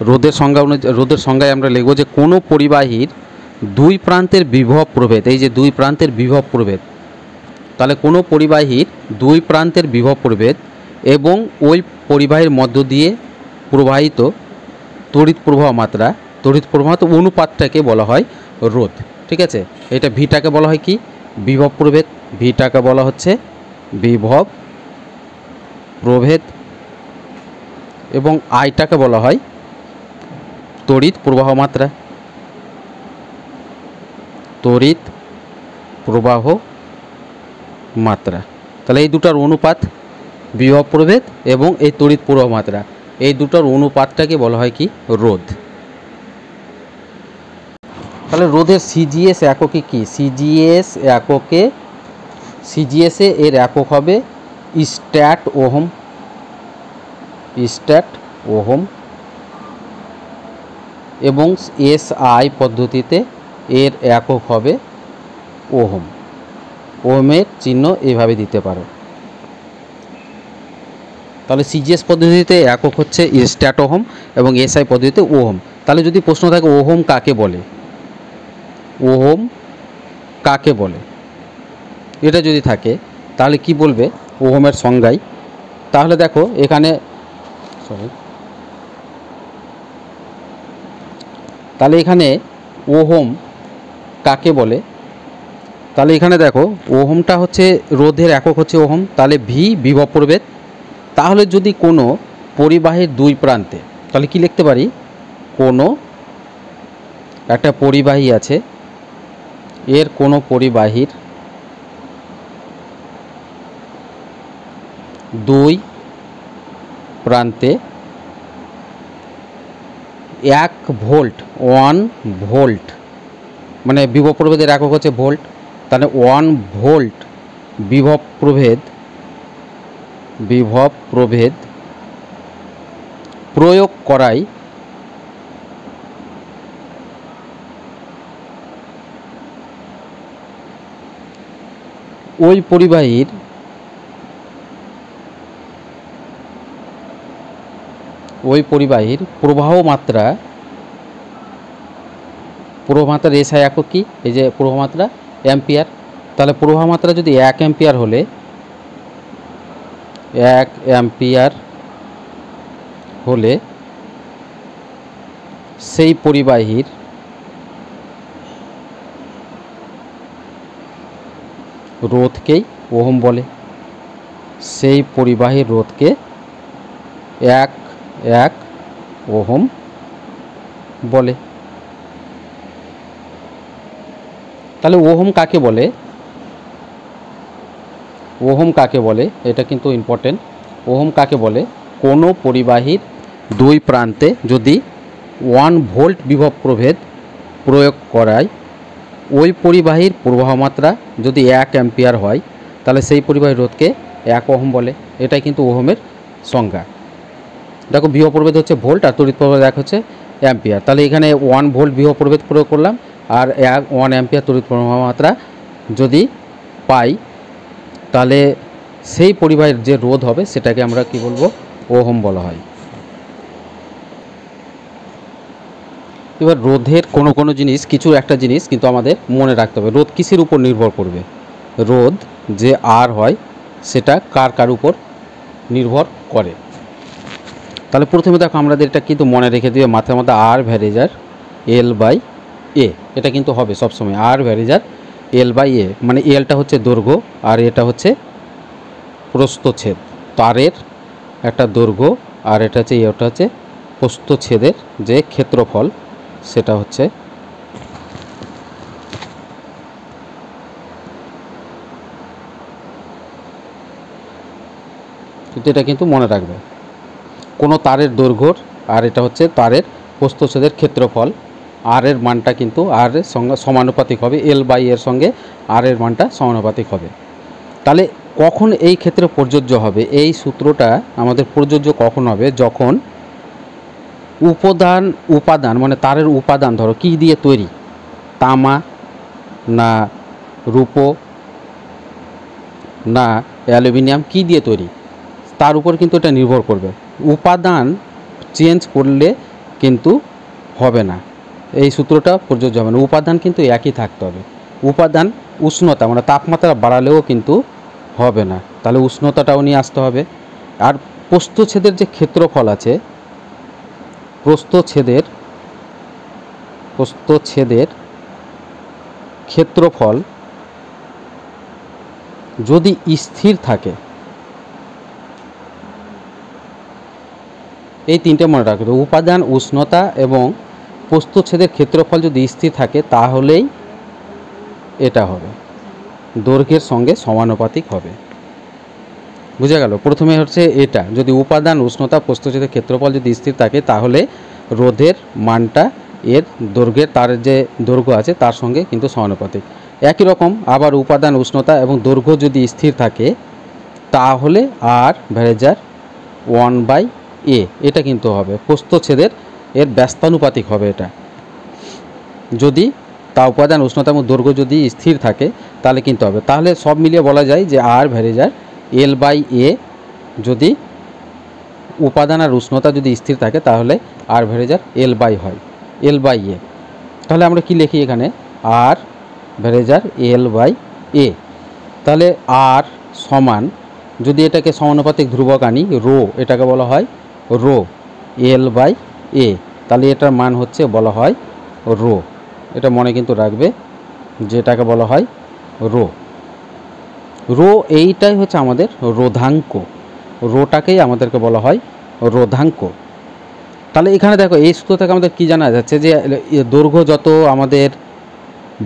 [SPEAKER 1] রোধের সংজ্ঞা রোধের সংজ্ঞায় আমরা লিখব যে কোনো পরিবাহীর দুই প্রান্তের বিভব প্রভেদ, এই যে দুই প্রান্তের বিভব প্রভেদ, তাহলে কোনো পরিবাহীর দুই প্রান্তের বিভব প্রভেদ এবং ওই পরিবাহীর মধ্য দিয়ে প্রবাহিত তড়িৎ প্রবাহ মাত্রা, তড়িৎ প্রবাহ অনুপাতটাকে বলা হয় রোধ। ঠিক আছে, এটা ভিটাকে বলা হয় কি বিভব প্রভেদ, ভিটাকে বলা হচ্ছে বিভব প্রভেদ, এবং আইটাকে বলা হয় তড়িৎ প্রবাহ মাত্রা, তড়িৎ প্রবাহ মাত্রা। তাহলে এই দুটার অনুপাত বিভব প্রভেদ এবং এই তড়িৎ প্রবাহ মাত্রা, এই দুটার অনুপাতটাকে বলা হয় কি রোধ। তাহলে রোধের সিজিএস এককে কি? সিজিএস এককে, সিজিএসে এর একক হবে স্ট্যাট ওহম, স্ট্যাট ওহম, এবং এসআই পদ্ধতিতে এর একক হবে ওহম। ওহমের চিহ্ন এভাবে দিতে পারো। তাহলে সিজিএস পদ্ধতিতে একক হচ্ছে স্ট্যাট ওহম এবং এসআই পদ্ধতিতে ওহম। তাহলে যদি প্রশ্ন থাকে ওহম কাকে বলে, ওহম কাকে বলে, এটা যদি থাকে তাহলে কি বলবে ওহমের সংজ্ঞায়? তাহলে দেখো এখানে তাহলে এখানে ওহম কাকে বলে, তাহলে এখানে দেখো ওহমটা হচ্ছে রোধের একক হচ্ছে ওহম, তাহলে ভি বিভব প্রভেদ। তাহলে যদি কোনো পরিবাহীর দুই প্রান্তে, তাহলে কি লিখতে পারি, কোনো একটা পরিবাহী আছে, এর কোনো পরিবাহীর দুই প্রান্তে 1 ভোল্ট, 1 ভোল্ট, মানে বিভব প্রভেদের একক হচ্ছে ভোল্ট, তাহলে 1 ভোল্ট বিভব প্রভেদ, বিভব প্রভেদ প্রয়োগ করাই ওই পরিবাহীর প্রবাহ মাত্রার এসআই একক কি, এই যে প্রবাহ মাত্রা অ্যাম্পিয়ার। তাহলে প্রবাহ মাত্রা যদি 1 অ্যাম্পিয়ার হলে 1 অ্যাম্পিয়ার হলে সেই পরিবাহীর রোধকেই ওহম বলে। সেই পরিবাহীর রোধকে 1 ওহম বলে। তাহলে ওহম কাকে বলে, ওহম কাকে বলে এটা কিন্তু ইম্পর্টেন্ট। ওহম কাকে বলে, কোনো পরিবাহীর দুই প্রান্তে যদি 1 ভোল্ট বিভব প্রভেদ প্রয়োগ করায় ওই পরিবাহীর প্রবাহ মাত্রা যদি 1 অ্যাম্পিয়ার হয় তাহলে সেই পরিবাহীর রোধকে 1 ওহম বলে। এটাই কিন্তু ওহমের সংজ্ঞা। দেখো বিভব প্রভেদ হচ্ছে ভোল্ট আর তড়িৎ প্রবাহ 1 হচ্ছে অ্যাম্পিয়ার। তাহলে এখানে 1 ভোল্ট বিভব প্রভেদ প্রয়োগ করলাম আর 1 অ্যাম্পিয়ার তড়িৎ প্রবাহ মাত্রা যদি পাই তাহলে সেই পরিবাহীর যে রোধ হবে সেটাকে আমরা কি বলবো, ওহম বলা হয়। এবার রোধের কোনো জিনিস, কিছু একটা জিনিস কিন্তু আমাদের মনে রাখতে হবে, রোধ কিসের উপর নির্ভর করবে। রোধ যে আর হয় সেটা কার উপর নির্ভর করে। তাহলে প্রথমে দেখো আমাদের এটা কিন্তু মনে রেখে দিবে মাথার মধ্যে, আর ভ্যারেজার L/A, এটা কিন্তু হবে সবসময় আর ভ্যারেজার L/A, মানে এলটা হচ্ছে দৈর্ঘ্য আর এটা হচ্ছে প্রস্থচ্ছেদ। তারের একটা দৈর্ঘ্য আর এটা হচ্ছে প্রস্থচ্ছেদের যে ক্ষেত্রফল সেটা হচ্ছে এটা কিন্তু মনে রাখবে। কোনো তারের দৈর্ঘ্য আর এটা হচ্ছে তারের প্রস্থচ্ছেদের ক্ষেত্রফল, আর এর মানটা কিন্তু আর এর সঙ্গে সমানুপাতিক হবে, L/A এর সঙ্গে আর এর মানটা সমানুপাতিক হবে। তাহলে কখন এই ক্ষেত্রে প্রযোজ্য হবে, এই সূত্রটা আমাদের প্রযোজ্য কখন হবে, যখন উপাদান মানে তারের উপাদান ধরো কি দিয়ে তৈরি, তামা না রূপো না অ্যালুমিনিয়াম, কি দিয়ে তৈরি তার উপর কিন্তু এটা নির্ভর করবে। উপাদান চেঞ্জ করলে কিন্তু হবে না, এই সূত্রটা প্রযোজ্য হবে না। উপাদান কিন্তু একই থাকতে হবে। উপাদান উষ্ণতা মানে তাপমাত্রা বাড়ালেও কিন্তু হবে না, তাহলে উষ্ণতাটাও নিয়ে আসতে হবে। আর প্রস্থচ্ছেদের যে ক্ষেত্রফল আছে, প্রস্থচ্ছেদের ক্ষেত্রফল যদি স্থির থাকে, এই তিনটে মনে রাখবে, উপাদান, উষ্ণতা এবং প্রস্থচ্ছেদের ক্ষেত্রফল যদি স্থির থাকে তাহলেই এটা হবে, দৈর্ঘ্যের সঙ্গে সমানুপাতিক হবে। বুঝা গেল? প্রথমে হচ্ছে এটা, যদি উপাদান, উষ্ণতা, প্রস্থচ্ছেদের ক্ষেত্রফল যদি স্থির থাকে তাহলে রোধের মানটা এর দৈর্ঘ্যের, তার যে দৈর্ঘ্য আছে তার সঙ্গে কিন্তু সমানুপাতিক। একই রকম আবার উপাদান, উষ্ণতা এবং দৈর্ঘ্য যদি স্থির থাকে তাহলে আর ভ্যারেজার 1/A এটা কিন্তু হবে, প্রস্থচ্ছেদের এর ব্যস্তানুপাতিক হবে এটা। যদি তা উপাদান, উষ্ণতা এবং দৈর্ঘ্য যদি স্থির থাকে তাহলে কিন্তু হবে। তাহলে সব মিলিয়ে বলা যায় যে আর ভ্যারেজার L/A, যদি উপাদান আর উষ্ণতা যদি স্থির থাকে তাহলে আর ভ্যারেজার L/A। তাহলে আমরা কি লিখি এখানে, আর ভ্যারেজার L/A। তাহলে আর সমান, যদি এটাকে সমানুপাতিক ধ্রুবক আনি রো, এটাকে বলা হয় রো L/A, তাহলে এটার মান হচ্ছে বলা হয় রো। এটা মনে কিন্তু রাখবে, যেটাকে বলা হয় রো। রো এইটাই হচ্ছে আমাদের রোধাঙ্ক, রোটাকেই আমাদেরকে বলা হয় রোধাঙ্ক। তাহলে এখানে দেখো এই সূত্র থেকে আমাদের কি জানা যাচ্ছে যে দৈর্ঘ্য যত আমাদের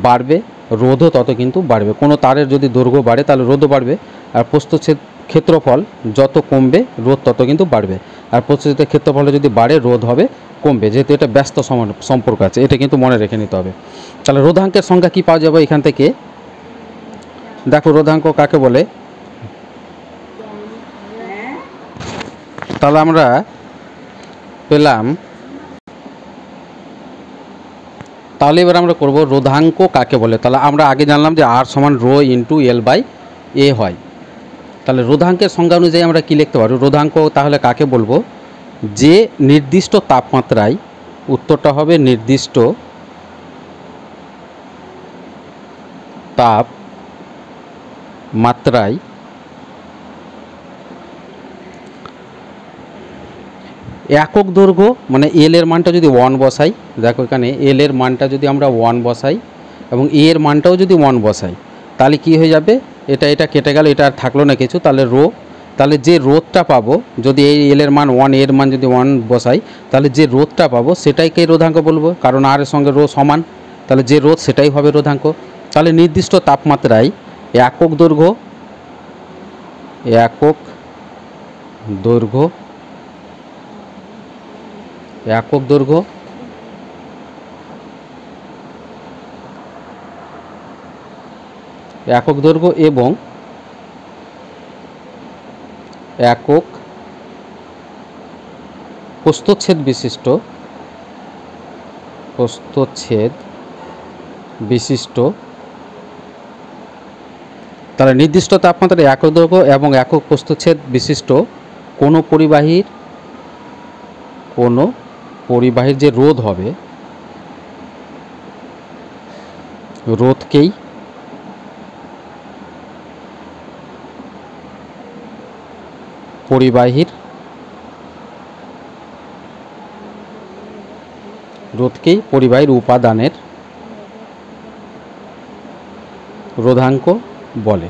[SPEAKER 1] বাড়বে রোধও তত কিন্তু বাড়বে। কোনো তারের যদি দৈর্ঘ্য বাড়ে তাহলে রোধও বাড়বে, আর প্রস্থচ্ছেদ ক্ষেত্রফল যত কমবে রোধ তত কিন্তু বাড়বে, আর প্রস্থচ্ছেদের ক্ষেত্রফলে যদি বাড়ে রোধ হবে কমবে, যেহেতু এটা ব্যস্ত সম্পর্ক আছে, এটা কিন্তু মনে রেখে নিতে হবে। তাহলে রোধাঙ্কের সংখ্যা কি পাওয়া যাবে এখান থেকে, দেখো রোধাঙ্ক কাকে বলে। তাহলে আমরা পেলাম, তাহলে এবার আমরা করব রোধাঙ্ক কাকে বলে। তাহলে আমরা আগে জানলাম যে আর সমান রো ইন্টু L/A, এ হয়। তাহলে রোধাঙ্কের সংজ্ঞা অনুযায়ী আমরা কী লিখতে পারি? রোধাঙ্ক তাহলে কাকে বলবো? যে নির্দিষ্ট তাপমাত্রায়, উত্তরটা হবে নির্দিষ্ট তাপমাত্রায় একক দৈর্ঘ্য, মানে এল এর মানটা যদি 1 বসাই, দেখো এখানে এল এর মানটা যদি আমরা 1 বসাই এবং এ এর মানটাও যদি 1 বসাই, তাহলে কি হয়ে যাবে? এটা কেটে গেল, এটা আর থাকলো না কিছু, তাহলে রো। তাহলে যে রোধটা পাবো, যদি এই এল এর মান 1, এর মান যদি 1 বসাই, তাহলে যে রোধটা পাবো সেটাইকে রোধাঙ্ক বলবো, কারণ আর এর সঙ্গে রো সমান। তাহলে যে রোধ সেটাই হবে রোধাঙ্ক। তাহলে নির্দিষ্ট তাপমাত্রায় একক দৈর্ঘ্য, একক দৈর্ঘ্য, একক দৈর্ঘ্য একক দৈর্ঘ্য এবং একক প্রস্থচ্ছেদ বিশিষ্ট তাহলে নির্দিষ্ট তাপমাত্রায় একক দৈর্ঘ্য এবং একক প্রস্থচ্ছেদ বিশিষ্ট কোনো পরিবাহীর যে রোধ হবে, রোধকেই পরিবাহীর উপাদানের রোধাঙ্ক বলে।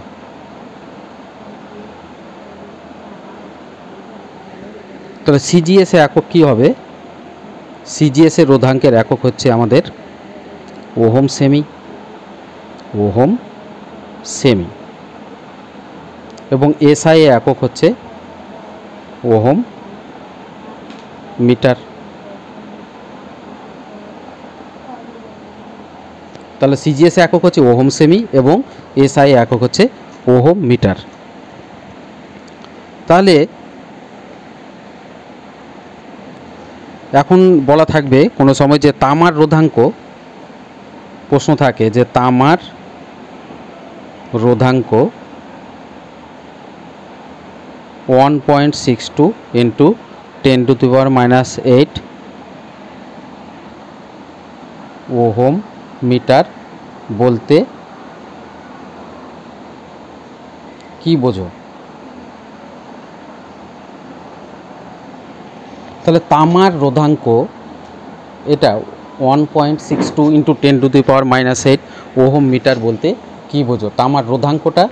[SPEAKER 1] তবে সিজিএস এর একক কী হবে? সিজিএস এর রোধাঙ্কের একক হচ্ছে আমাদের ওহম সেমি, এবং এসআই এর একক হচ্ছে ওহম মিটার। তাহলে সিজিএস এর একক হচ্ছে ওহম সেমি এবং এসআই এর একক হচ্ছে ওহম মিটার। তাহলে এখন বলা থাকবে কোনো সময় যে তামার রোধাঙ্ক, প্রশ্ন থাকে যে তামার রোধাঙ্ক 1.62 ইন্টু 10⁻⁻8 ওহম মিটার বলতে কি বোঝো? তাহলে তামার রোধাঙ্ক এটা 1.62 ইন্টু 10⁻⁻8 ওহম মিটার বলতে কি বোঝো? তামার রোধাঙ্কটা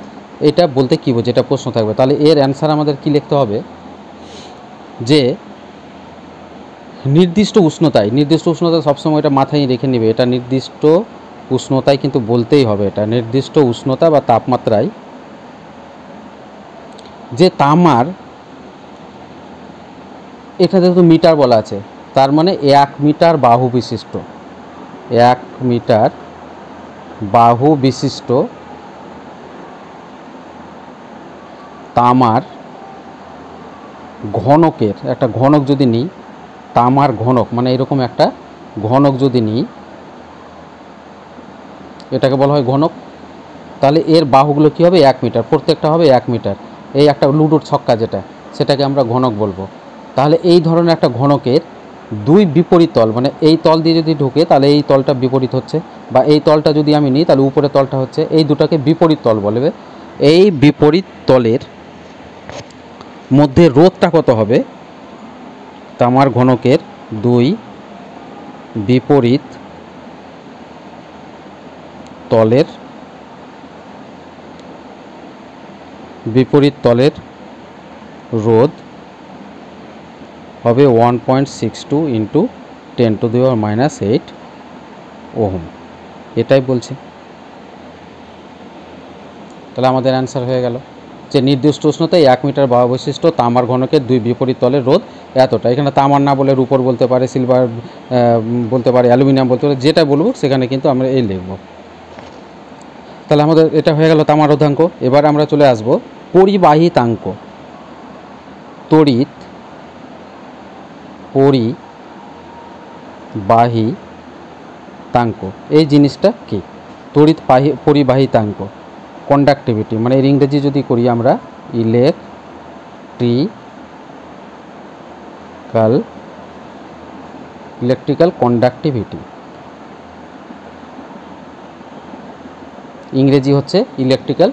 [SPEAKER 1] এটা বলতে কি বোঝো, এটা প্রশ্ন থাকবে। তাহলে এর অ্যান্সার আমাদের কি লিখতে হবে? যে নির্দিষ্ট উষ্ণতায় সবসময় এটা মাথায় রেখে নেবে, এটা নির্দিষ্ট উষ্ণতায় কিন্তু বলতেই হবে, এটা নির্দিষ্ট উষ্ণতা বা তাপমাত্রায় যে তামার, এটা যেহেতু মিটার বলা আছে, তার মানে 1 মিটার বাহু বিশিষ্ট, 1 মিটার বাহু বিশিষ্ট তামার ঘনকের একটা ঘনক যদি নিই, তামার ঘনক মানে এরকম একটা ঘনক যদি নিই, এটাকে বলা হয় ঘনক। তাহলে এর বাহুগুলো কী হবে? 1 মিটার, প্রত্যেকটা হবে 1 মিটার। এই একটা লুডোর ছক্কা সেটাকে আমরা ঘনক বলবো। তাহলে এই ধরনের একটা ঘনকের দুই বিপরীত তল, মানে এই তল দিয়ে যদি ঢোকে তাহলে এই তলটা বিপরীত হচ্ছে, বা এই তলটা যদি আমি নিই তাহলে উপরে তলটা হচ্ছে, এই দুটাকে বিপরীত তল বলবে। এই বিপরীত তলের মধ্যে রোধটা কত হবে? তামার ঘনকের দুই বিপরীত তলের রোধ হবে 1.62 ইন্টু 10⁻⁸ ওহম, এটাই বলছে। তাহলে আমাদের অ্যান্সার হয়ে গেল যে নির্দিষ্ট উষ্ণতায় 1 মিটার বাহু বিশিষ্ট তামার ঘনকের দুই বিপরীত তলের রোধ এতটা। এখানে তামার না বলে রূপর বলতে পারে, সিলভার বলতে পারে, অ্যালুমিনিয়াম বলতে পারে, যেটা বলবো সেখানে কিন্তু আমরা এই লিখব। তাহলে আমাদের এটা হয়ে গেল তামার রোধাঙ্ক। এবার আমরা চলে আসব পরিবাহিতাঙ্ক। পরিবাহিতাঙ্ক এই জিনিসটা কি? পরিবাহিতাঙ্ক কন্ডাক্টিভিটি, মানে এর ইংরেজি যদি করি আমরা ইলেকট্রিক্যাল কন্ডাক্টিভিটি, ইংরেজি হচ্ছে ইলেকট্রিক্যাল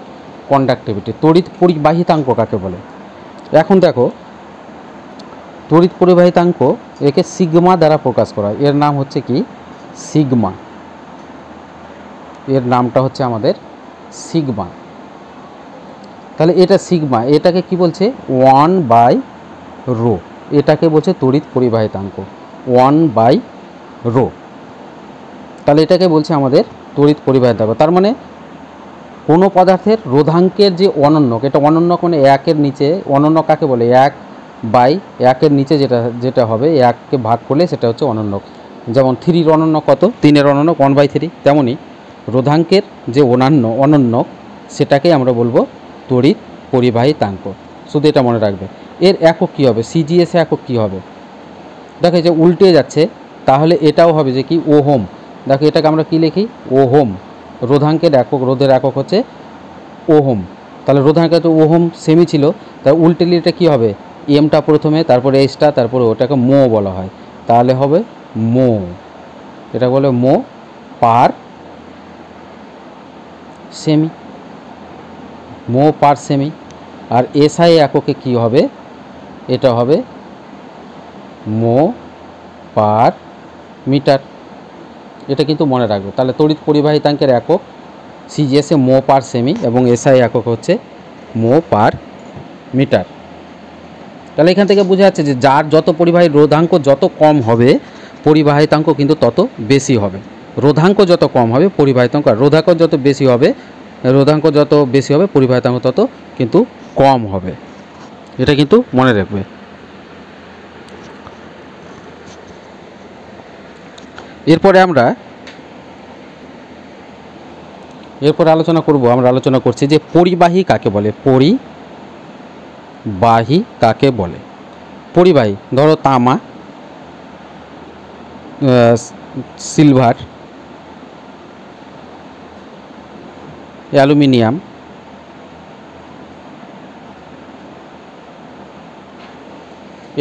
[SPEAKER 1] কন্ডাক্টিভিটি। তড়িৎ পরিবাহিতাঙ্ক কাকে বলে? এখন দেখো, তড়িৎ পরিবাহিতাঙ্ক একে সিগমা দ্বারা প্রকাশ করা হয়। এর নাম হচ্ছে কি? সিগমা। এর নামটা হচ্ছে আমাদের সিগমা। তাহলে এটা সিগমা, এটাকে কি বলছে? 1/ρ। এটাকে বলছে তড়িৎ পরিবাহিতাঙ্ক 1/ρ। তাহলে এটাকে বলছে আমাদের তড়িৎ পরিবাহিতাঙ্ক। তার মানে কোনো পদার্থের রোধাঙ্কের যে অনন্যক, এটা অনন্যক মানে 1-এর নিচে, অনন্যক কাকে বলে? 1/1-এর নিচে যেটা হবে, 1কে ভাগ করলে সেটা হচ্ছে অনন্যক। যেমন 3-র অনন্যক কত? 3-এর অনন্যক 1/3। তেমনই রোধাঙ্কের যে অনন্যক সেটাকেই আমরা বলবো তড়িৎ পরিবাহিতাঙ্ক। শুধু এটা মনে রাখবে। এর একক কী হবে? সিজিএস একক কী হবে? দেখো যে উল্টে যাচ্ছে, তাহলে এটাও হবে যে কি? ওহম। দেখো এটাকে আমরা কি লিখি? ওহম। রোধাঙ্কের একক, রোধের একক হচ্ছে ওহম। তাহলে রোধাঙ্কের তো ওহম সেমি ছিল, তাই উল্টে নিলে এটা কী হবে? এমটা প্রথমে, তারপরে এইচটা, তারপরে ওটাকে মো বলা হয়। তাহলে হবে মো। এটা বলে মো পার সেমি, মো পার সেমি। আর এসআই এককে কি হবে? এটা হবে মো পার মিটার। এটা কিন্তু মনে রাখবে। তাহলে তড়িৎ পরিবাহিতাঙ্কের একক সিজিএসে মো পার সেমি এবং এসআই একক হচ্ছে মো পার মিটার। তাহলে এখান থেকে বোঝা যাচ্ছে যে যার যত পরিবাহী রোধাঙ্ক যত কম হবে, পরিবাহিতাঙ্ক কিন্তু তত বেশি হবে। রোধাঙ্ক যত কম হবে পরিবাহিতাঙ্ক, আর রোধাঙ্ক যত বেশি হবে, পরিবাহিতাঙ্ক তত কিন্তু কম হবে। এটা কিন্তু মনে রাখবে। এরপরে আলোচনা করব। আমরা আলোচনা করছি যে পরিবাহী কাকে বলে। পরিবাহী কাকে বলে? পরিবাহী ধরো তামা, সিলভার, অ্যালুমিনিয়াম,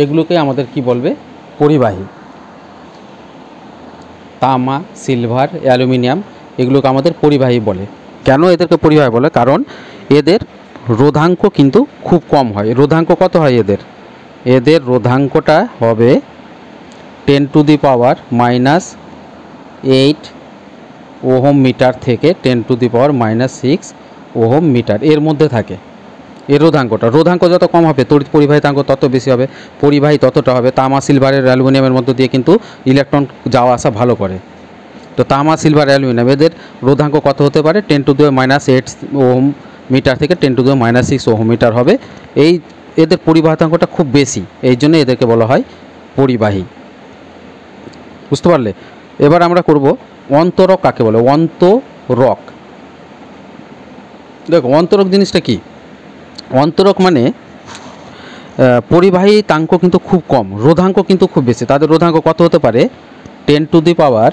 [SPEAKER 1] এগুলোকে আমাদের কি বলবে? পরিবাহী। তামা, সিলভার, অ্যালুমিনিয়াম এগুলোকে আমাদের পরিবাহী বলে। কেন এদেরকে পরিবাহী বলে? কারণ এদের রোধাঙ্ক কিন্তু খুব কম হয়। রোধাঙ্ক কত হয় এদের? এদের রোধাঙ্কটা হবে 10⁻⁻8 ওহম মিটার থেকে 10⁻⁻6 ওহম মিটার, এর মধ্যে থাকে এর রোধাঙ্কটা। রোধাঙ্ক যত কম হবে তড়িৎ পরিবাহিতাঙ্ক তত বেশি হবে, পরিবাহী ততটা হবে। তামা, সিলভারের, অ্যালুমিনিয়ামের মধ্যে দিয়ে কিন্তু ইলেকট্রন যাওয়া আসা ভালো করে। তো তামা, সিলভার, অ্যালুমিনিয়াম এদের রোধাঙ্ক কত হতে পারে? 10⁻⁻8 ওহম মিটার থেকে 10⁻⁻6 ওহম মিটার হবে। এদের পরিবাহিতাঙ্কটা খুব বেশি, এই জন্য এদেরকে বলা হয় পরিবাহী। বুঝতে পারলে? এবার আমরা করব অন্তরক কাকে বলে। অন্তরক, দেখো অন্তরক জিনিসটা কি? অন্তরক মানে পরিবাহিতাঙ্ক কিন্তু খুব কম, রোধাঙ্ক কিন্তু খুব বেশি। তাদের রোধাঙ্ক কত হতে পারে? 10⁻10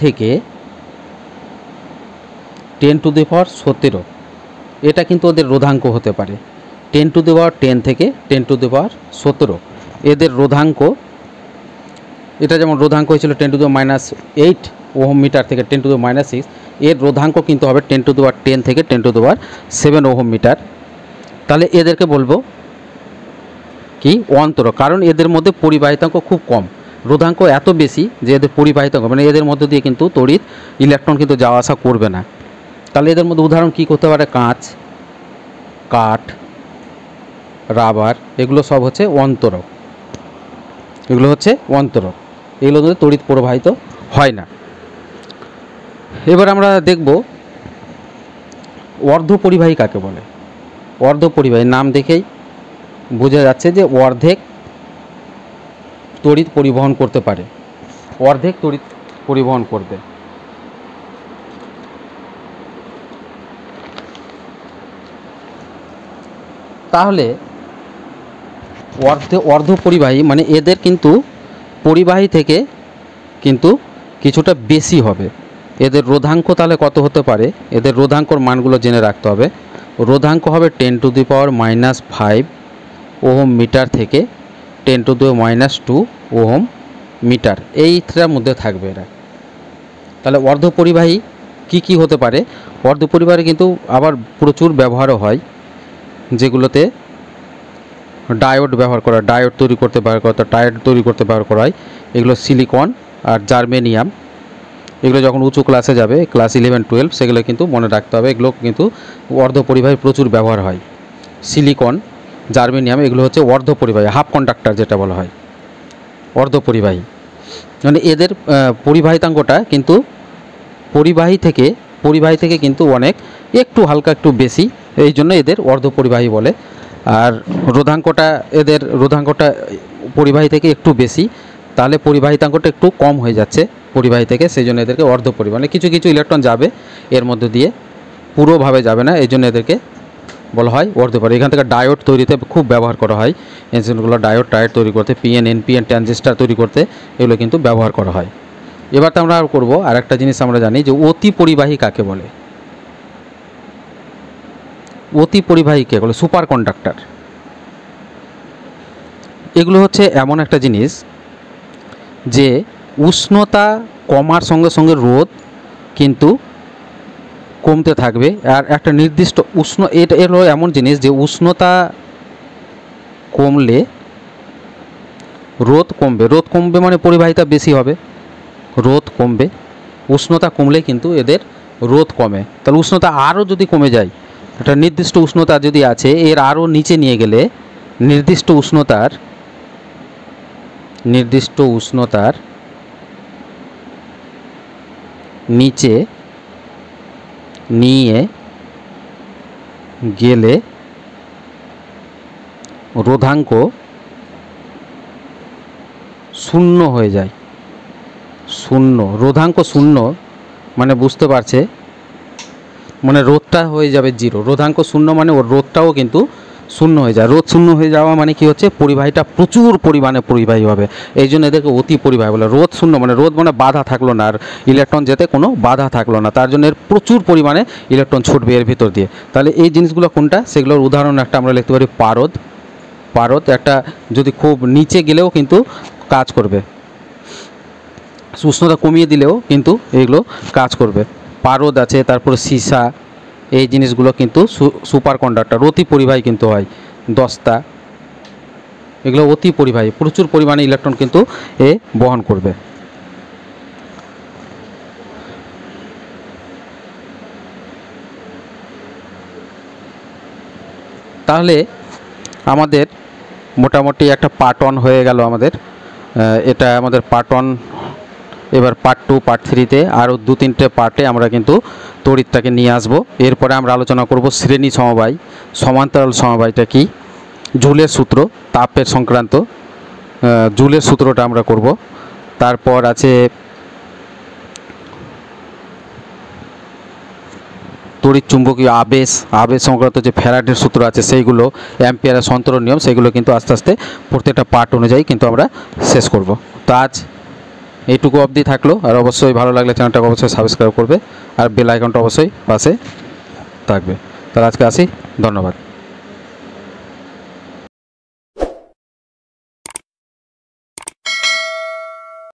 [SPEAKER 1] থেকে 10⁻17। এটা কিন্তু ওদের রোধাঙ্ক হতে পারে। 10⁻10 থেকে 10⁻17 এদের রোধাঙ্ক। এটা যেমন রোধাঙ্ক হয়েছিল 10⁻⁻8 ওহম মিটার থেকে 10⁻⁻6, এর রোধাঙ্ক কিন্তু হবে 10⁻10 থেকে 10⁻7 ওহম মিটার। তাহলে এদেরকে বলবো কি? অন্তরক। কারণ এদের মধ্যে পরিবাহিতাঙ্ক খুব কম, রোধাঙ্ক এত বেশি যে এদের পরিবাহিতাঙ্ক মানে এদের মধ্যে দিয়ে কিন্তু তড়িৎ ইলেকট্রন কিন্তু যাওয়া আসা করবে না। তাহলে এদের মধ্যে উদাহরণ কি করতে পারে? কাঁচ, কাঠ, রাবার, এগুলো সব হচ্ছে অন্তরক। এগুলো হচ্ছে অন্তরক, এগুলো কিন্তু তড়িৎ প্রবাহিত হয় না। এবার আমরা দেখব অর্ধপরিবাহী কাকে বলে। অর্ধপরিবাহী নাম দেখেই বোঝা যাচ্ছে যে অর্ধেক তড়িৎ পরিবহন করতে পারে, অর্ধেক তড়িৎ পরিবহন করবে। তাহলে অর্ধপরিবাহী মানে এদের কিন্তু পরিবাহী থেকে কিন্তু কিছুটা বেশি হবে। এদের রোধাঙ্ক তাহলে কত হতে পারে, এদের রোধাঙ্কর মানগুলো জেনে রাখতে হবে। রোধাঙ্ক হবে 10⁻⁻5 ওহম মিটার থেকে 10⁻⁻2 ওহম মিটার, এইটার মধ্যে থাকবে এরা। তাহলে অর্ধপরিবাহী কি কি হতে পারে? অর্ধপরিবাহী কিন্তু আবার প্রচুর ব্যবহারও হয়, যেগুলোতে ডায়োড ব্যবহার করা, ডায়োড তৈরি করতে ব্যবহার করা, টায়ার তৈরি করতে ব্যবহার করা হয়। এগুলো সিলিকন আর জার্মেনিয়াম, এগুলো যখন উঁচু ক্লাসে যাবে, ক্লাস 11-12, সেগুলো কিন্তু মনে রাখতে হবে। এগুলো কিন্তু অর্ধপরিবাহী প্রচুর ব্যবহার হয়। সিলিকন, জার্মেনিয়াম এগুলো হচ্ছে অর্ধপরিবাহী, হাফ কন্ডাক্টর যেটা বলা হয়, অর্ধপরিবাহী। মানে এদের পরিবাহিতাঙ্কটা কিন্তু পরিবাহী থেকে কিন্তু অনেক একটু হালকা একটু বেশি, এই জন্য এদের অর্ধপরিবাহী বলে। আর এদের রোধাঙ্কটা পরিবাহী থেকে একটু বেশি, তাহলে পরিবাহিতাঙ্কটা একটু কম হয়ে যাচ্ছে পরিবাহী থেকে, সেই জন্য এদেরকে অর্ধপরিবাহী। মানে কিছু কিছু ইলেকট্রন যাবে এর মধ্যে দিয়ে, পুরোভাবে যাবে না, এই জন্য এদেরকে বলা হয় অর্ধপরিবাহী। এখান থেকে ডায়োড তৈরিতে খুব ব্যবহার করা হয়, এনজিনগুলো ডায়োড তৈরি করতে, পিএন এনপিএন ট্রানজিস্টার তৈরি করতে এগুলো কিন্তু ব্যবহার করা হয়। এবার তো আমরা করব আর একটা জিনিস, আমরা জানি যে অতি পরিবাহী কাকে বলে। অতি পরিবাহী কে বলে? Super conductor. এগুলো হচ্ছে এমন একটা জিনিস যে উষ্ণতা কমার সঙ্গে সঙ্গে রোধ কিন্তু কমতে থাকবে। আর একটা নির্দিষ্ট এটা হলো এমন জিনিস যে উষ্ণতা কমলে রোধ কমবে মানে পরিবাহিতা বেশি হবে, রোধ কমবে। উষ্ণতা কমলে কিন্তু এদের রোধ কমে। তাহলে উষ্ণতা আরও যদি কমে যায়, একটা নির্দিষ্ট উষ্ণতা যদি আছে, এর আরও নিচে নিয়ে গেলে নির্দিষ্ট উষ্ণতার নিচে নিয়ে গেলে রোধাঙ্ক শূন্য হয়ে যায়। রোধাঙ্ক শূন্য মানে বুঝতে পারছে, মানে রোধটা হয়ে যাবে জিরো। রোধাঙ্ক শূন্য মানে ওর রোধটাও কিন্তু শূন্য হয়ে যায়। রোধ শূন্য হয়ে যাওয়া মানে কি হচ্ছে? পরিবাহীটা প্রচুর পরিমাণে পরিবাহী হবে, এই জন্য এদেরকে অতি পরিবাহী বলে। রোধ শূন্য মানে রোধ মানে বাধা থাকলো না, আর ইলেকট্রন যেতে কোনো বাধা থাকলো না, তার জন্য এর প্রচুর পরিমাণে ইলেকট্রন ছুটবে এর ভিতর দিয়ে। তাহলে এই জিনিসগুলো কোনটা? সেগুলোর উদাহরণ একটা আমরা লিখতে পারি পারদ। একটা যদি খুব নিচে গেলেও কিন্তু কাজ করবে, উষ্ণতা কমিয়ে দিলেও কিন্তু এগুলো কাজ করবে। পারদ আছে, তারপরে সীসা, এই জিনিসগুলো কিন্তু সুপার কন্ডাক্টর, অতি পরিবাহী কিন্তু হয়। দস্তা, এগুলো অতি পরিবাহী, প্রচুর পরিমাণে ইলেকট্রন কিন্তু এ বহন করবে। তাহলে আমাদের মোটামুটি একটা পার্ট 1 হয়ে গেল আমাদের, এটা আমাদের পার্ট 1। এবার পার্ট 2, পার্ট 3-তে আরও 2-3টে পার্টে আমরা কিন্তু তড়িৎটাকে নিয়ে আসব। এরপরে আমরা আলোচনা করব শ্রেণী সমবায়, সমান্তরাল সমবায়টা কি, জুলের সূত্র, তাপের সংক্রান্ত জুলের সূত্রটা আমরা করব। তারপর আছে তড়িৎ চুম্বকীয় আবেশ সংক্রান্ত যে ফ্যারাডের সূত্র আছে সেইগুলো, অ্যাম্পিয়ারের সন্তরণ নিয়ম, সেইগুলো কিন্তু আস্তে আস্তে প্রত্যেকটা পার্ট অনুযায়ী কিন্তু আমরা শেষ করব। তো আজ এইটুকু অবধি থাকলো। আর অবশ্যই ভালো লাগলে চ্যানেলটাকে অবশ্যই সাবস্ক্রাইব করবে, আর বেল আইকনটা অবশ্যই পাশে থাকবে। তাহলে আজকে আসি, ধন্যবাদ।